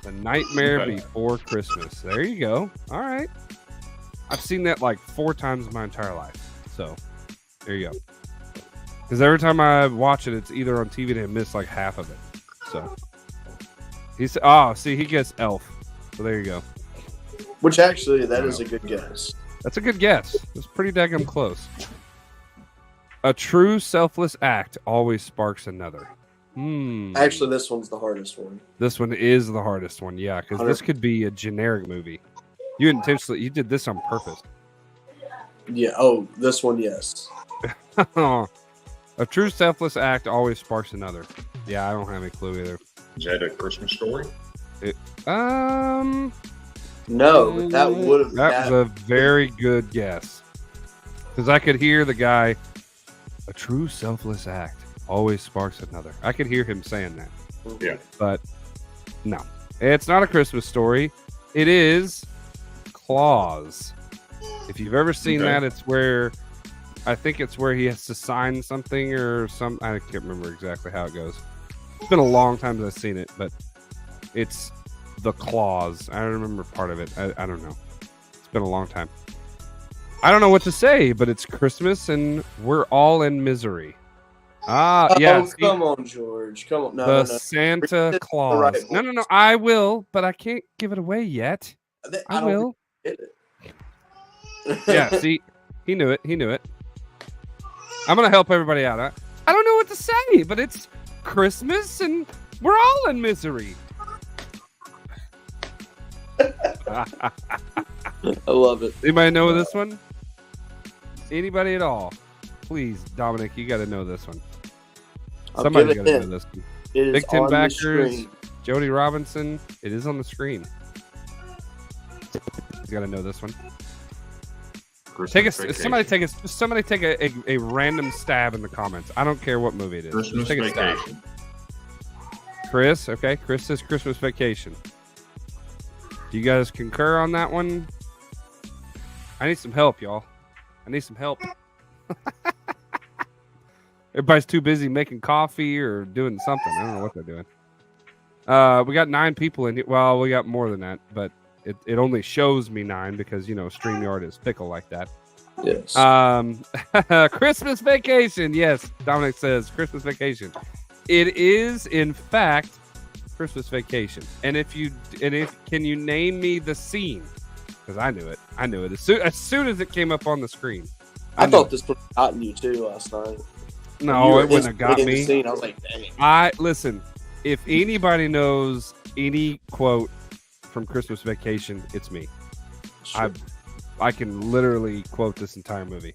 The Nightmare Before Christmas. There you go. All right. I've seen that like 4 times in my entire life. So, there you go. Because every time I watch it, it's either on TV and I miss like half of it. So, he gets Elf. So, there you go. Which actually, that is a good guess. That's a good guess. It's pretty daggum close. A true selfless act always sparks another. Actually, this one's the hardest one. This one is the hardest one, yeah, because this could be a generic movie. You did this on purpose. Yeah. Oh, this one, yes. A true selfless act always sparks another. Yeah, I don't have any clue either. Is that A Christmas Story? No, but that would have. That was a very good guess. Because I could hear the guy. A true selfless act always sparks another. I could hear him saying that. Yeah. But no, it's not A Christmas Story. It is Claus. If you've ever seen that, it's where I think it's where he has to sign something or some. I can't remember exactly how it goes. It's been a long time since I've seen it, but it's the Claus. I don't remember part of it. I don't know. It's been a long time. I don't know what to say, but it's Christmas and we're all in misery. Yeah. Oh, come on, George. Come on. No, Santa Claus. Right, no. I will, but I can't give it away yet. I will. Yeah, see, he knew it. I'm going to help everybody out. I don't know what to say, but it's Christmas and we're all in misery. I love it. Anybody know this one? Anybody at all? Please, Dominic, you got to know this one. Somebody's got to know this one. Big Ten backers, Jody Robinson. It is on the screen. You got to know this one. Somebody take a random stab in the comments. I don't care what movie it is. Christmas take a Vacation. Stab. Chris, okay. Chris says Christmas Vacation. Do you guys concur on that one? I need some help, y'all. I need some help. Everybody's too busy making coffee or doing something. I don't know what they're doing. We got 9 people in here. Well, we got more than that, but it only shows me 9 because, StreamYard is fickle like that. Yes. Christmas Vacation. Yes, Dominic says Christmas Vacation. It is, in fact, Christmas Vacation. And can you name me the scene? Because I knew it. As soon as it came up on the screen. I thought this would have gotten you too last night. No, it wouldn't have got me. I was like, dang. Listen, if anybody knows any quote from Christmas Vacation, it's me. Sure. I can literally quote this entire movie.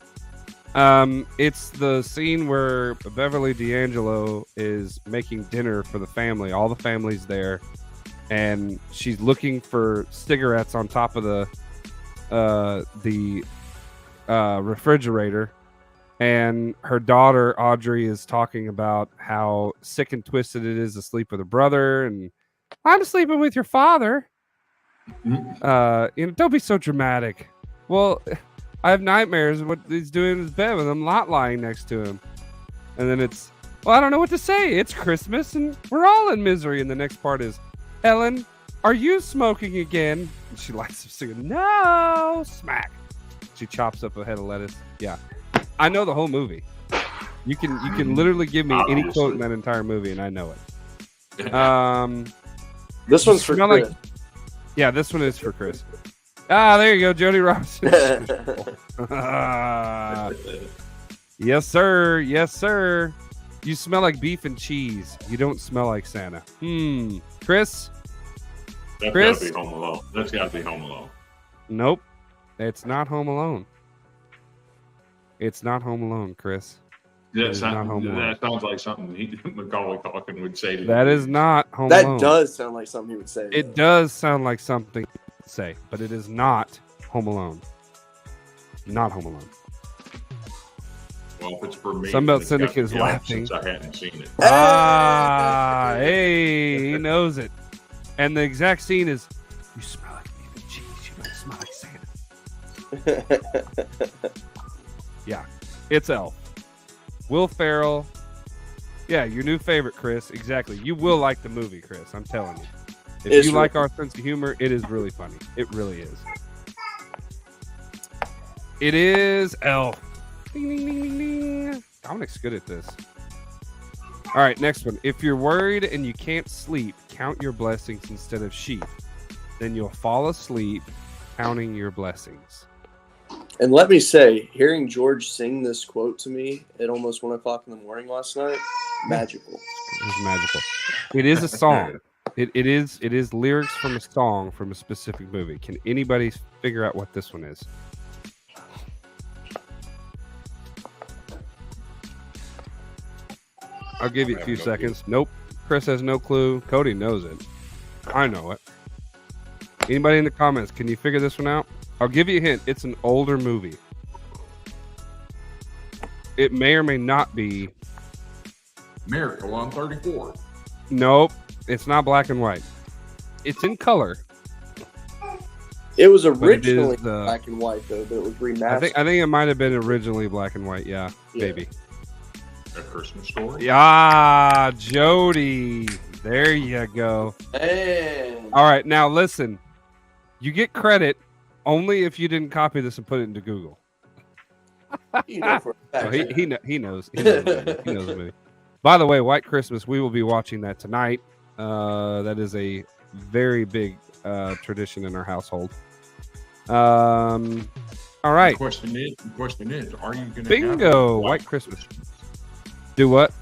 It's the scene where Beverly D'Angelo is making dinner for the family. All the family's there, and she's looking for cigarettes on top of the refrigerator. And her daughter Audrey is talking about how sick and twisted it is to sleep with her brother, and I'm sleeping with your father. Don't be so dramatic. Well, I have nightmares of what he's doing in his bed with him not lying next to him. And then I don't know what to say. It's Christmas and we're all in misery. And the next part is, Ellen, are you smoking again? And she lights up singing, no, smack. She chops up a head of lettuce. Yeah. I know the whole movie. You can literally give me any quote in that entire movie and I know it. This one's for Chris. Yeah, this one is for Chris. There you go, Jody Robinson. Yes, sir. Yes, sir. You smell like beef and cheese. You don't smell like Santa. Chris? That's got to be Home Alone. That's got to be Home Alone. Nope. It's not Home Alone. It's not Home Alone, Chris. That sounds like something Macaulay Culkin would say to you. That is not Home Alone. That does sound like something he would say. It does sound like something he would say, but it is not Home Alone. Not Home Alone. Well, if it's for me, Sunbelt Syndicate is laughing. Since I hadn't seen it. Hey, he knows it. And the exact scene is, you smell like beef and cheese. You don't smell like Santa. Yeah, it's Elf. Will Ferrell. Yeah, your new favorite, Chris. Exactly. You will like the movie, Chris. I'm telling you. If you like our sense of humor, it is really funny. It really is. It is Elf. Ding, ding, ding, ding, ding. Dominic's good at this. All right, next one. If you're worried and you can't sleep, count your blessings instead of sheep. Then you'll fall asleep counting your blessings. And let me say, hearing George sing this quote to me at almost 1 o'clock in the morning last night, magical. It was magical. It is a song. It is lyrics from a song from a specific movie. Can anybody figure out what this one is? I'll give you a few seconds. Nope. Chris has no clue. Cody knows it. I know it. Anybody in the comments, can you figure this one out? I'll give you a hint. It's an older movie. It may or may not be Miracle on 34. Nope. It's not black and white. It's in color. It was originally black and white, though, but it was remastered. I think it might have been originally black and white. Yeah. Maybe. A Christmas Story? Yeah, Jody. There you go. Hey. All right. Now, listen. You get credit only if you didn't copy this and put it into Google. You know for a fact. Oh, he knows. He knows the movie. By the way, White Christmas, we will be watching that tonight. That is a very big tradition in our household. All right. The question is, are you going to bingo White Christmas? Do what?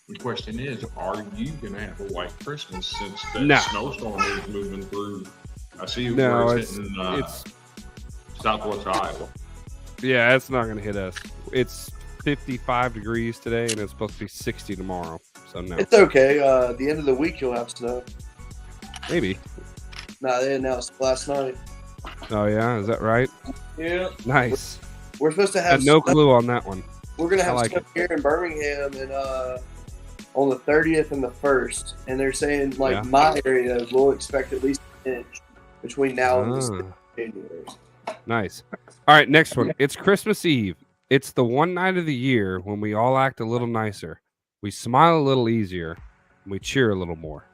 The question is, are you going to have a White Christmas since that snowstorm is moving through? I see where it's hitting southwest Iowa. Yeah, it's not going to hit us. It's 55 degrees today, and it's supposed to be 60 tomorrow. So no, it's okay. The end of the week you'll have snow. Maybe. Nah, they announced last night. Oh yeah, is that right? Yeah. Nice. We're supposed to have. I had no clue on that one. We're gonna have snow here in Birmingham and on the 30th and the 1st, and they're saying my area will expect at least an inch between now and the January. Nice. All right, next one. It's Christmas Eve. It's the one night of the year when we all act a little nicer. We smile a little easier. And we cheer a little more.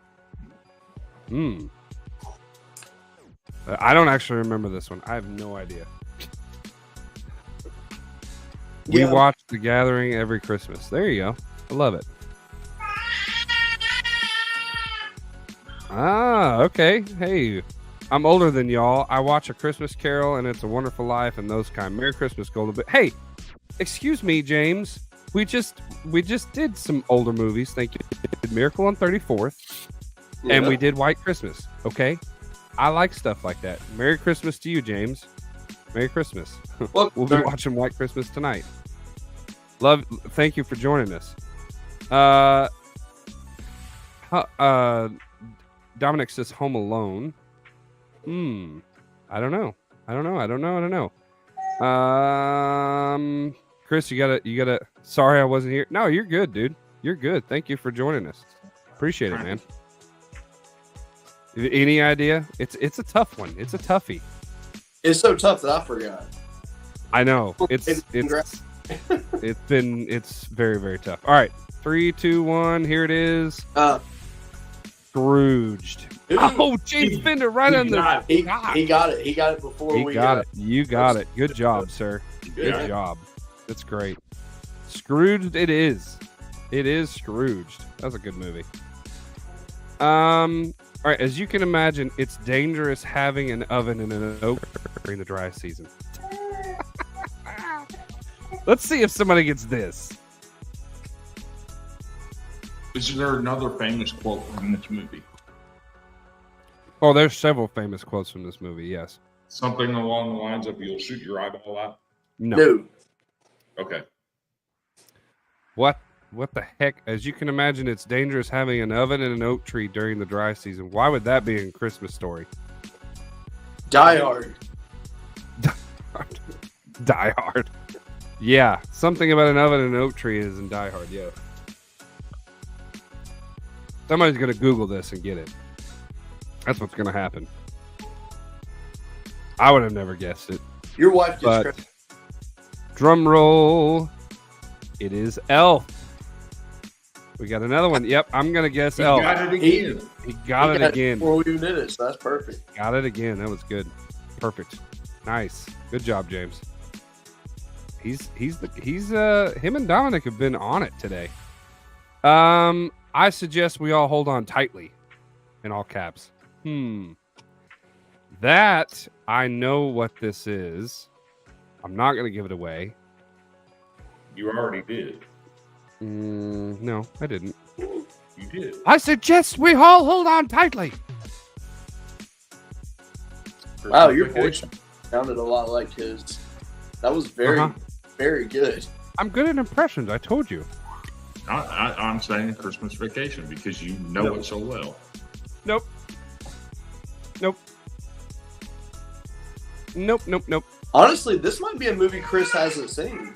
I don't actually remember this one. I have no idea. We watch The Gathering every Christmas. There you go. I love it. Ah, okay. Hey, I'm older than y'all. I watch A Christmas Carol and It's a Wonderful Life and those kind. Merry Christmas, Golden. But hey, excuse me, James. We just did some older movies. Thank you. We did Miracle on 34th, and we did White Christmas. Okay, I like stuff like that. Merry Christmas to you, James. Merry Christmas. We'll be watching White Christmas tonight. Thank you for joining us. Dominic says Home Alone. I don't know. Chris, you gotta. Sorry, I wasn't here. No, you're good, dude. You're good. Thank you for joining us. Appreciate it, man. Any idea? It's a tough one. It's a toughie. It's so tough that I forgot. I know. It's very, very tough. All right, 3, 2, 1. Here it is. Scrooged. Oh, James Bender right on the. He got it. He got it before we got it. You got it. Good job, sir. Good job. That's great. Scrooged. It is. It is Scrooged. That's a good movie. All right. As you can imagine, it's dangerous having an oven in an oak during the dry season. Let's see if somebody gets this. Is there another famous quote from this movie? Oh, there's several famous quotes from this movie, yes. Something along the lines of, you'll shoot your eyeball out? No. Okay. What the heck? As you can imagine, it's dangerous having an oven and an oak tree during the dry season. Why would that be in Christmas Story? Die Hard. Die Hard. Yeah, something about an oven and an oak tree is in Die Hard, yeah. Somebody's going to Google this and get it. That's what's going to happen. I would have never guessed it. Your wife gets drum roll. It is Elf. We got another one. Yep, I'm going to guess Elf. Got it again. He got it again. Before we even did it, so that's perfect. Got it again. That was good. Perfect. Nice. Good job, James. Him and Dominic have been on it today. I suggest we all hold on tightly in all caps. That I know what this is. I'm not going to give it away. You already did. No, I didn't. You did. I suggest we all hold on tightly. Wow, your voice sounded a lot like his. That was very, very good. I'm good at impressions. I told you. I'm saying Christmas Vacation because you know it so well. Nope. Honestly, this might be a movie Chris hasn't seen.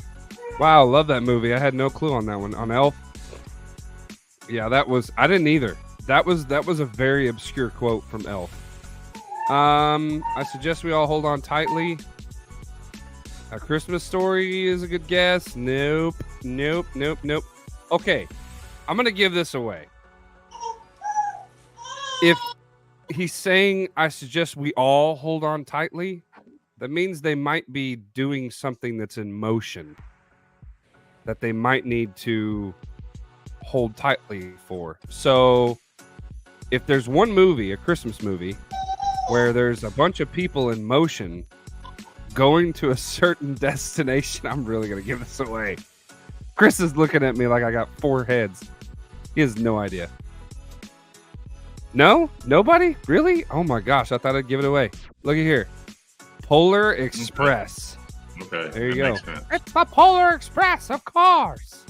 Wow, love that movie. I had no clue on that one. On Elf. Yeah, I didn't either. That was a very obscure quote from Elf. I suggest we all hold on tightly. A Christmas Story is a good guess. Nope. Okay, I'm going to give this away. If he's saying, I suggest we all hold on tightly, That means they might be doing something that's in motion that they might need to hold tightly for. So if there's one movie, a Christmas movie, where there's a bunch of people in motion going to a certain destination, I'm really going to give this away. Chris is looking at me like I got 4 heads. He has no idea. No? Nobody? Really? Oh my gosh, I thought I'd give it away. Look at here. Polar Express. Okay. There you go. It's the Polar Express, of course.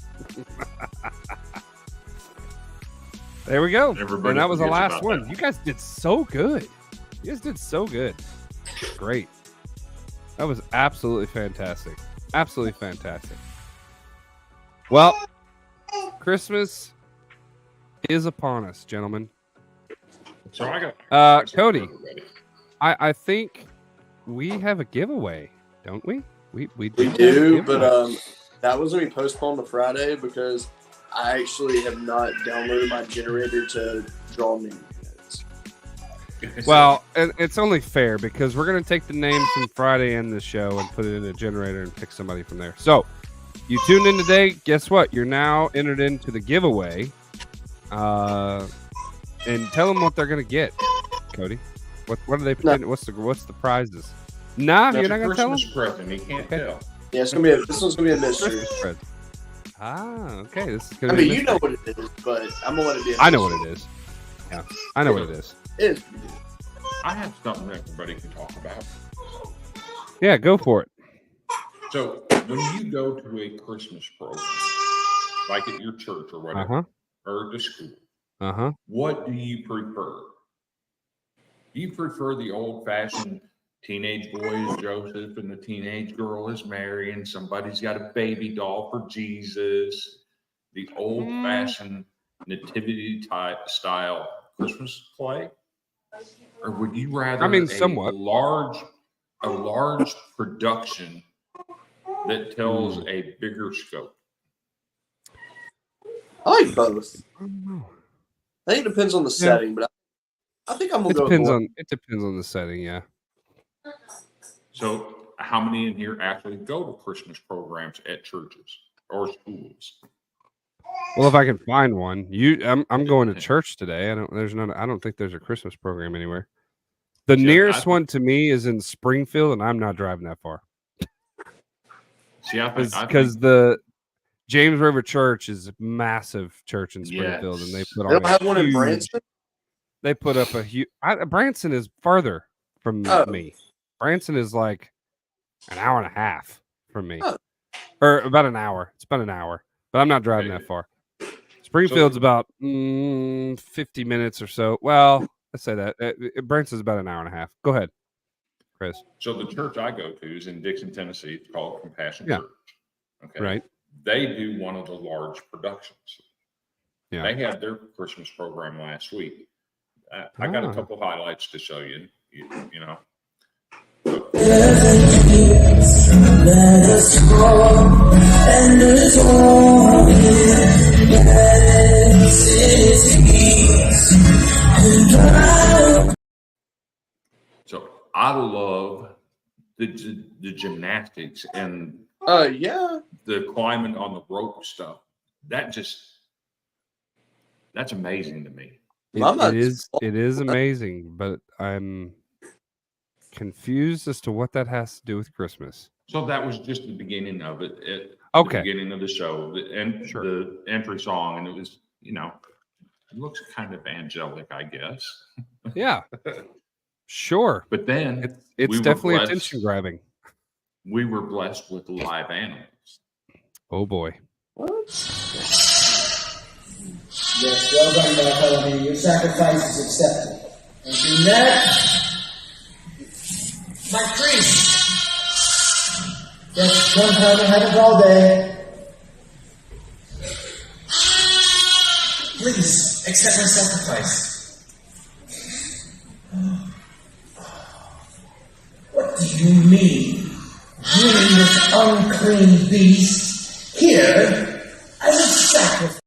There we go. Everybody and that was the forgets last about one. that. You guys did so good. You guys did so good. Great. That was absolutely fantastic. Absolutely fantastic. Well, Christmas is upon us, gentlemen. So I got Cody, I think we have a giveaway, don't we? We do, but that was going to be postponed to Friday because I actually have not downloaded my generator to draw names. Well, it's only fair because we're going to take the names from Friday and the show and put it in a generator and pick somebody from there. So you tuned in today. Guess what? You're now entered into the giveaway. And tell them what they're going to get, Cody. What are they? No. What's the prizes? Nah, you're not going to tell them. Present. He can't tell. Yeah, this one's gonna be a mystery. Okay. This is I gonna mean, be you know what it is, but I'm gonna let it be. I know what it is. Yeah, I know what it is. It is. I have something that everybody can talk about. Yeah, go for it. So when you go to a Christmas program, like at your church or whatever, or the school, what do you prefer? Do you prefer the old-fashioned teenage boy is Joseph and the teenage girl is Mary and somebody's got a baby doll for Jesus, the old-fashioned nativity type style Christmas play? Or would you rather somewhat a large production that tells a bigger scope? I like both. I think it depends on the setting, but I think I'm gonna go. It depends on the setting, yeah. So, how many in here actually go to Christmas programs at churches or schools? Well, if I can find one, I'm going to church today. I don't think there's a Christmas program anywhere. The nearest one to me is in Springfield, and I'm not driving that far. See, because the James River Church is a massive church in Springfield, and they put on. They don't have one in Branson. They put up a huge. Branson is farther from me. Branson is like an hour and a half from me, or about an hour. It's about an hour, but I'm not driving that far. Springfield's about 50 minutes or so. Well, let's say that Branson's about an hour and a half. Go ahead, Chris. So the church I go to is in Dixon, Tennessee. It's called Compassion Church. Okay, right. They do one of the large productions. Yeah, they had their Christmas program last week. I got a couple highlights to show you. You know. So I love the gymnastics and the climbing on the rope stuff. That's amazing to me. It is amazing, but I'm confused as to what that has to do with Christmas. So that was just the beginning of it. The beginning of the show, the entry song, and it was, it looks kind of angelic, I guess. Yeah, sure. But then it's definitely attention grabbing. We were blessed with live animals. Oh boy. What? Yes, well done, Bartholomew. Your sacrifice is accepted. And do that, my priest. Just one time in heavens all day. Please accept my sacrifice. What do you mean? Bringing this unclean beast here as a sacrifice?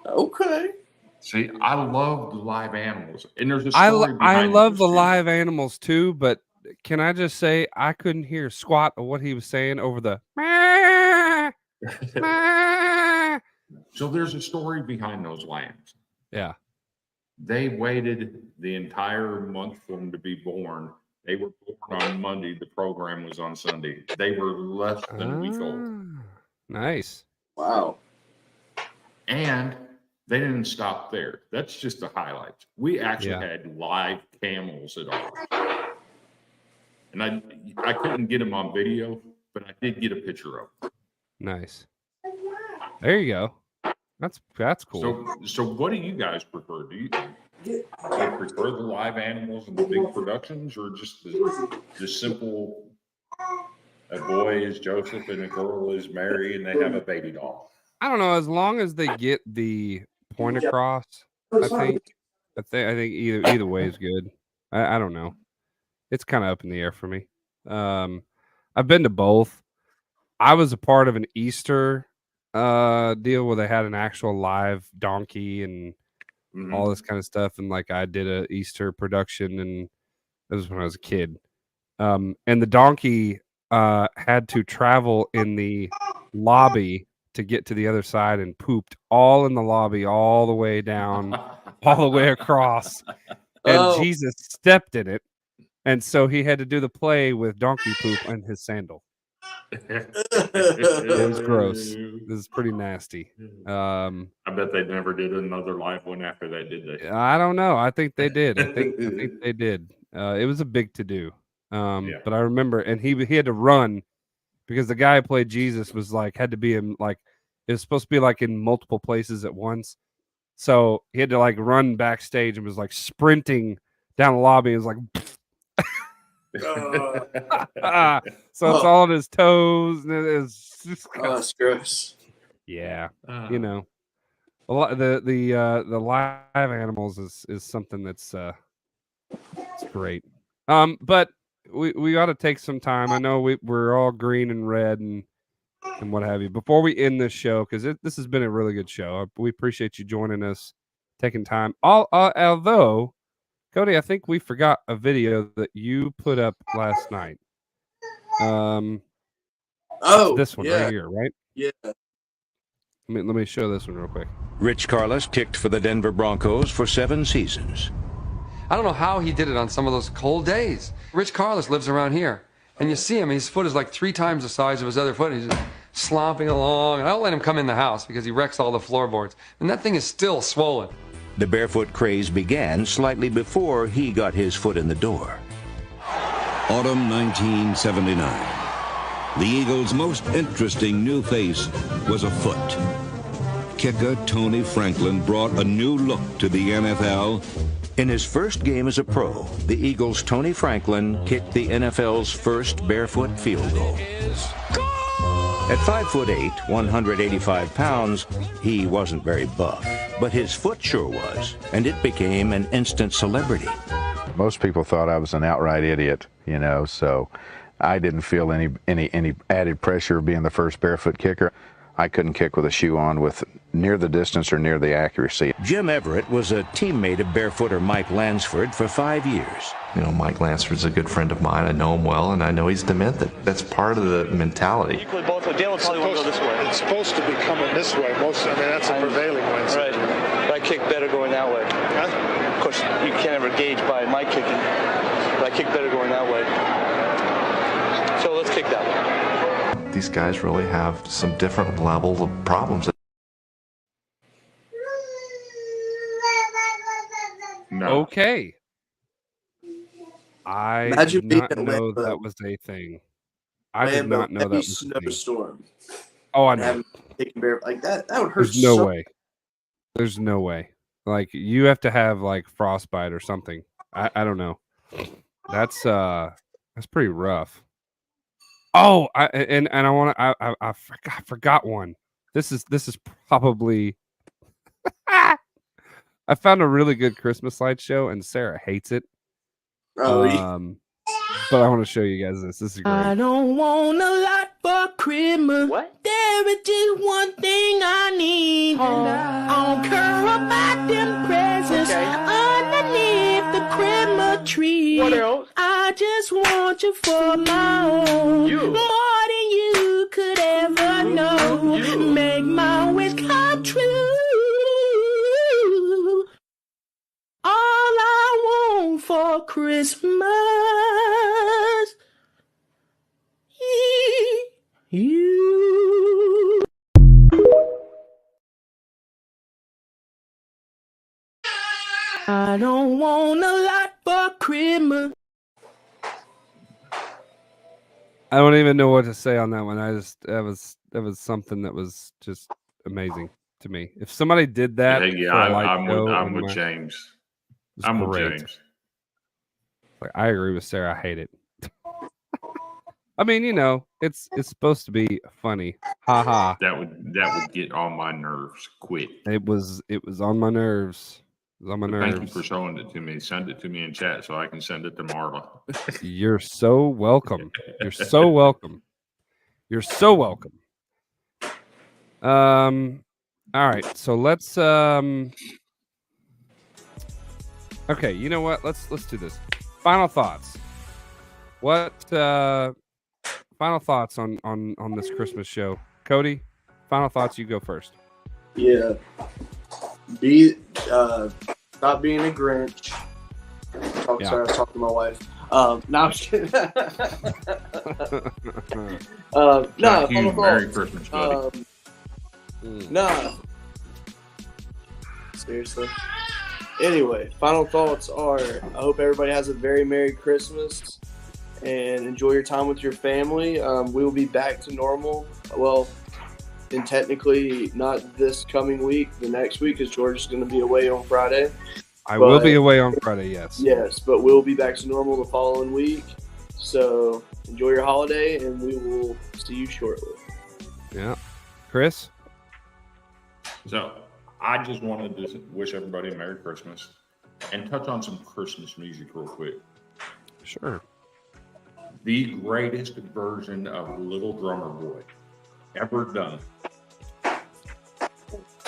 Okay. See, I love the live animals, and there's a story behind I love the live animals too, but can I just say I couldn't hear squat of what he was saying over the. So there's a story behind those lambs. Yeah. They waited the entire month for them to be born. They were born on Monday. The program was on Sunday. They were less than a week old. Nice. Wow. And they didn't stop there. That's just the highlights. We actually had live camels at all. And I couldn't get them on video, but I did get a picture of them. Nice. There you go. That's cool. So what do you guys prefer? Do you prefer the live animals and the big productions, or just the simple? A boy is Joseph and a girl is Mary, and they have a baby doll. I don't know. As long as they get the point across, I think either way is good. I don't know. It's kind of up in the air for me. I've been to both. I was a part of an Easter deal where they had an actual live donkey and all this kind of stuff, and like I did a Easter production, and it was when I was a kid. And the donkey had to travel in the lobby to get to the other side and pooped all in the lobby, all the way down, all the way across. And Jesus stepped in it. And so he had to do the play with donkey poop in his sandal. It was gross. It was pretty nasty. I bet they never did another live one after that, did they? I don't know. I think they did. I think they did. It was a big to-do. But I remember, and he had to run because the guy who played Jesus was like, had to be in like, it was supposed to be like in multiple places at once. So he had to like run backstage and was like sprinting down the lobby. It was like, so it's all on his toes, and it's just that's gross. Yeah, you know, a lot the live animals is something that's it's great. But we got to take some time. I know we're all green and red and what have you. Before we end this show, because this has been a really good show, we appreciate you joining us, taking time. Although, Cody, I think we forgot a video that you put up last night. This one right here, right? Yeah. Let me show this one real quick. Rich Karlis kicked for the Denver Broncos for 7 seasons. I don't know how he did it on some of those cold days. Rich Karlis lives around here, and you see him, his foot is like 3 times the size of his other foot, and he's just slomping along. And I don't let him come in the house because he wrecks all the floorboards. And that thing is still swollen. The barefoot craze began slightly before he got his foot in the door. Autumn 1979. The Eagles' most interesting new face was a foot. Kicker Tony Franklin brought a new look to the NFL. In his first game as a pro, the Eagles' Tony Franklin kicked the NFL's first barefoot field goal. At 5'8", 185 pounds, he wasn't very buff, but his foot sure was, and it became an instant celebrity. Most people thought I was an outright idiot, you know, so I didn't feel any added pressure of being the first barefoot kicker. I couldn't kick with a shoe on with near the distance or near the accuracy. Jim Everett was a teammate of barefooter Mike Lansford for 5 years. You know, Mike Lansford's a good friend of mine. I know him well, and I know he's demented. That's part of the mentality. Equally both. Dale probably won't go this way. It's supposed to be coming this way. That's a prevailing wind. Right. But I kick better going that way. Huh? Of course, you can't ever gauge by my kicking, but I kick better going that way. So let's kick that way. These guys really have some different level of problems. No. Okay. I Imagine did not know that was a thing. I did not know that was a thing. Snowstorm. Oh, I know. Like that would hurt. There's no way. There's no way. Like you have to have like frostbite or something. I don't know. That's pretty rough. Oh, I forgot one. This is probably. I found a really good Christmas light show, and Sarah hates it. But I want to show you guys this. This is great. I don't want a lot for Christmas. What? There is just one thing I need. I don't care about them presents underneath the Christmas tree. What else? I I just want you for my own. More than you could ever know. Make my wish come true. All I want for Christmas is you. I don't want a lot for Christmas. I don't even know what to say on that one. That was something that was just amazing to me. If somebody did that, I'm with James. I'm with James. Like, I agree with Sarah. I hate it. I mean, you know, it's supposed to be funny. Ha ha. That would get on my nerves quick. It was on my nerves. It was on my nerves. Thank you for showing it to me. Send it to me in chat so I can send it to Marla. You're so welcome. You're so welcome. You're so welcome. All right, so let's okay, you know what? Let's do this. Final thoughts. What final thoughts on this Christmas show? Cody, final thoughts, you go first. Yeah. Stop being a Grinch. Sorry, I was talking to my wife. No, I'm just kidding. Merry Christmas, buddy. Seriously. Anyway, final thoughts are: I hope everybody has a very Merry Christmas and enjoy your time with your family. We will be back to normal. Well, and technically not this coming week, the next week, because George is going to be away on Friday. I will be away on Friday, yes. Yes, but we'll be back to normal the following week. So enjoy your holiday, and we will see you shortly. Yeah. Chris? So I just wanted to wish everybody a Merry Christmas and touch on some Christmas music real quick. Sure. The greatest version of Little Drummer Boy ever done.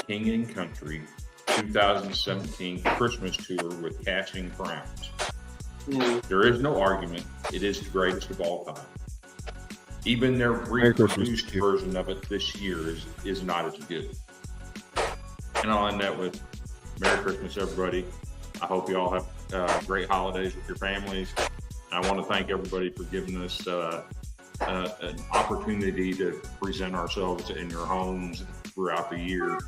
King and Country 2017 Christmas tour with Casting Crowns. There is no argument. It is the greatest of all time. Even their reproduced version of it this year is not as good. And I'll end that with Merry Christmas, everybody. I hope you all have great holidays with your families. I want to thank everybody for giving us an opportunity to present ourselves in your homes throughout the year.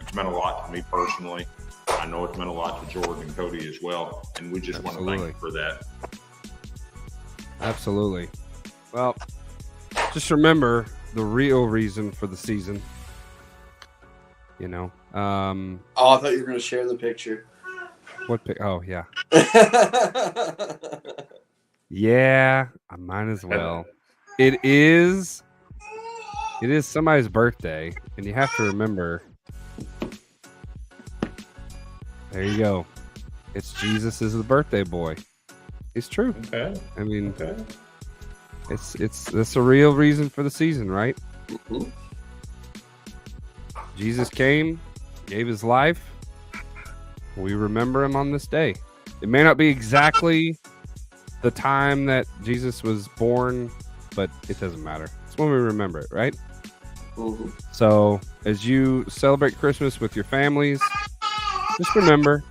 It's meant a lot to me personally. I know it's meant a lot to Jordan and Cody as well, and we just want to thank you for that. Absolutely. Well, just remember the real reason for the season. You know. I thought you were going to share the picture. What pic? Oh, yeah. Yeah, I might as well. It is somebody's birthday, and you have to remember. There you go. It's Jesus is the birthday boy. It's true. Okay. I mean, that's a real reason for the season, right? Mm-hmm. Jesus came, gave his life. We remember him on this day. It may not be exactly the time that Jesus was born, but it doesn't matter. It's when we remember it, right? Mm-hmm. So as you celebrate Christmas with your families, just remember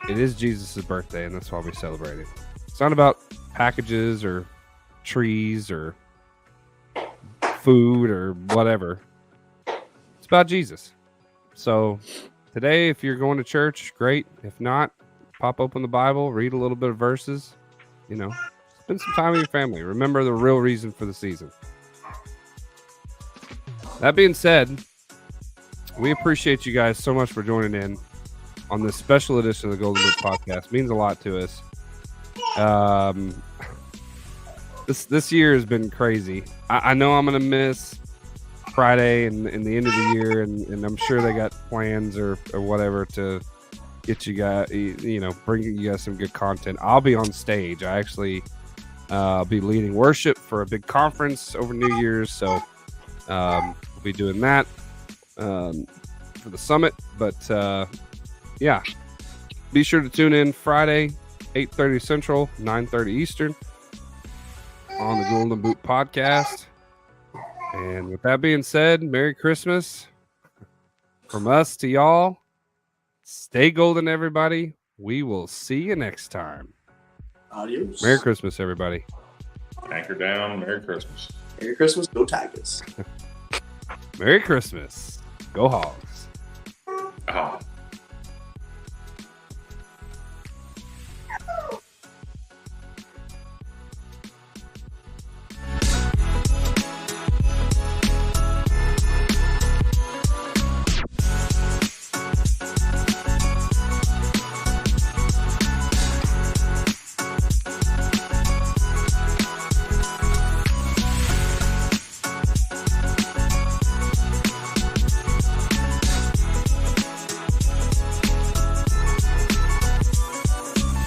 it is Jesus' birthday, and that's why we celebrate it. It's not about packages or trees or food or whatever. It's about Jesus. So today, if you're going to church, great. If not, pop open the Bible, read a little bit of verses, you know, spend some time with your family. Remember the real reason for the season. That being said, we appreciate you guys so much for joining in on this special edition of the Golden Boot Podcast. It means a lot to us. This year has been crazy. I know I'm going to miss Friday and the end of the year, and I'm sure they got plans or whatever to get you guys, you know, bring you guys some good content. I'll be on stage. I actually be leading worship for a big conference over New Year's, so we'll be doing that for the summit. But yeah, Be sure to tune in Friday, 8:30 Central, 9:30 Eastern on the Golden Boot Podcast. And with that being said, Merry Christmas from us to y'all. Stay golden, everybody. We will see you next time. Adios. Merry Christmas, everybody. Anchor down. Merry Christmas. Merry Christmas. Go Tigers. Merry Christmas. Go Hogs. Oh.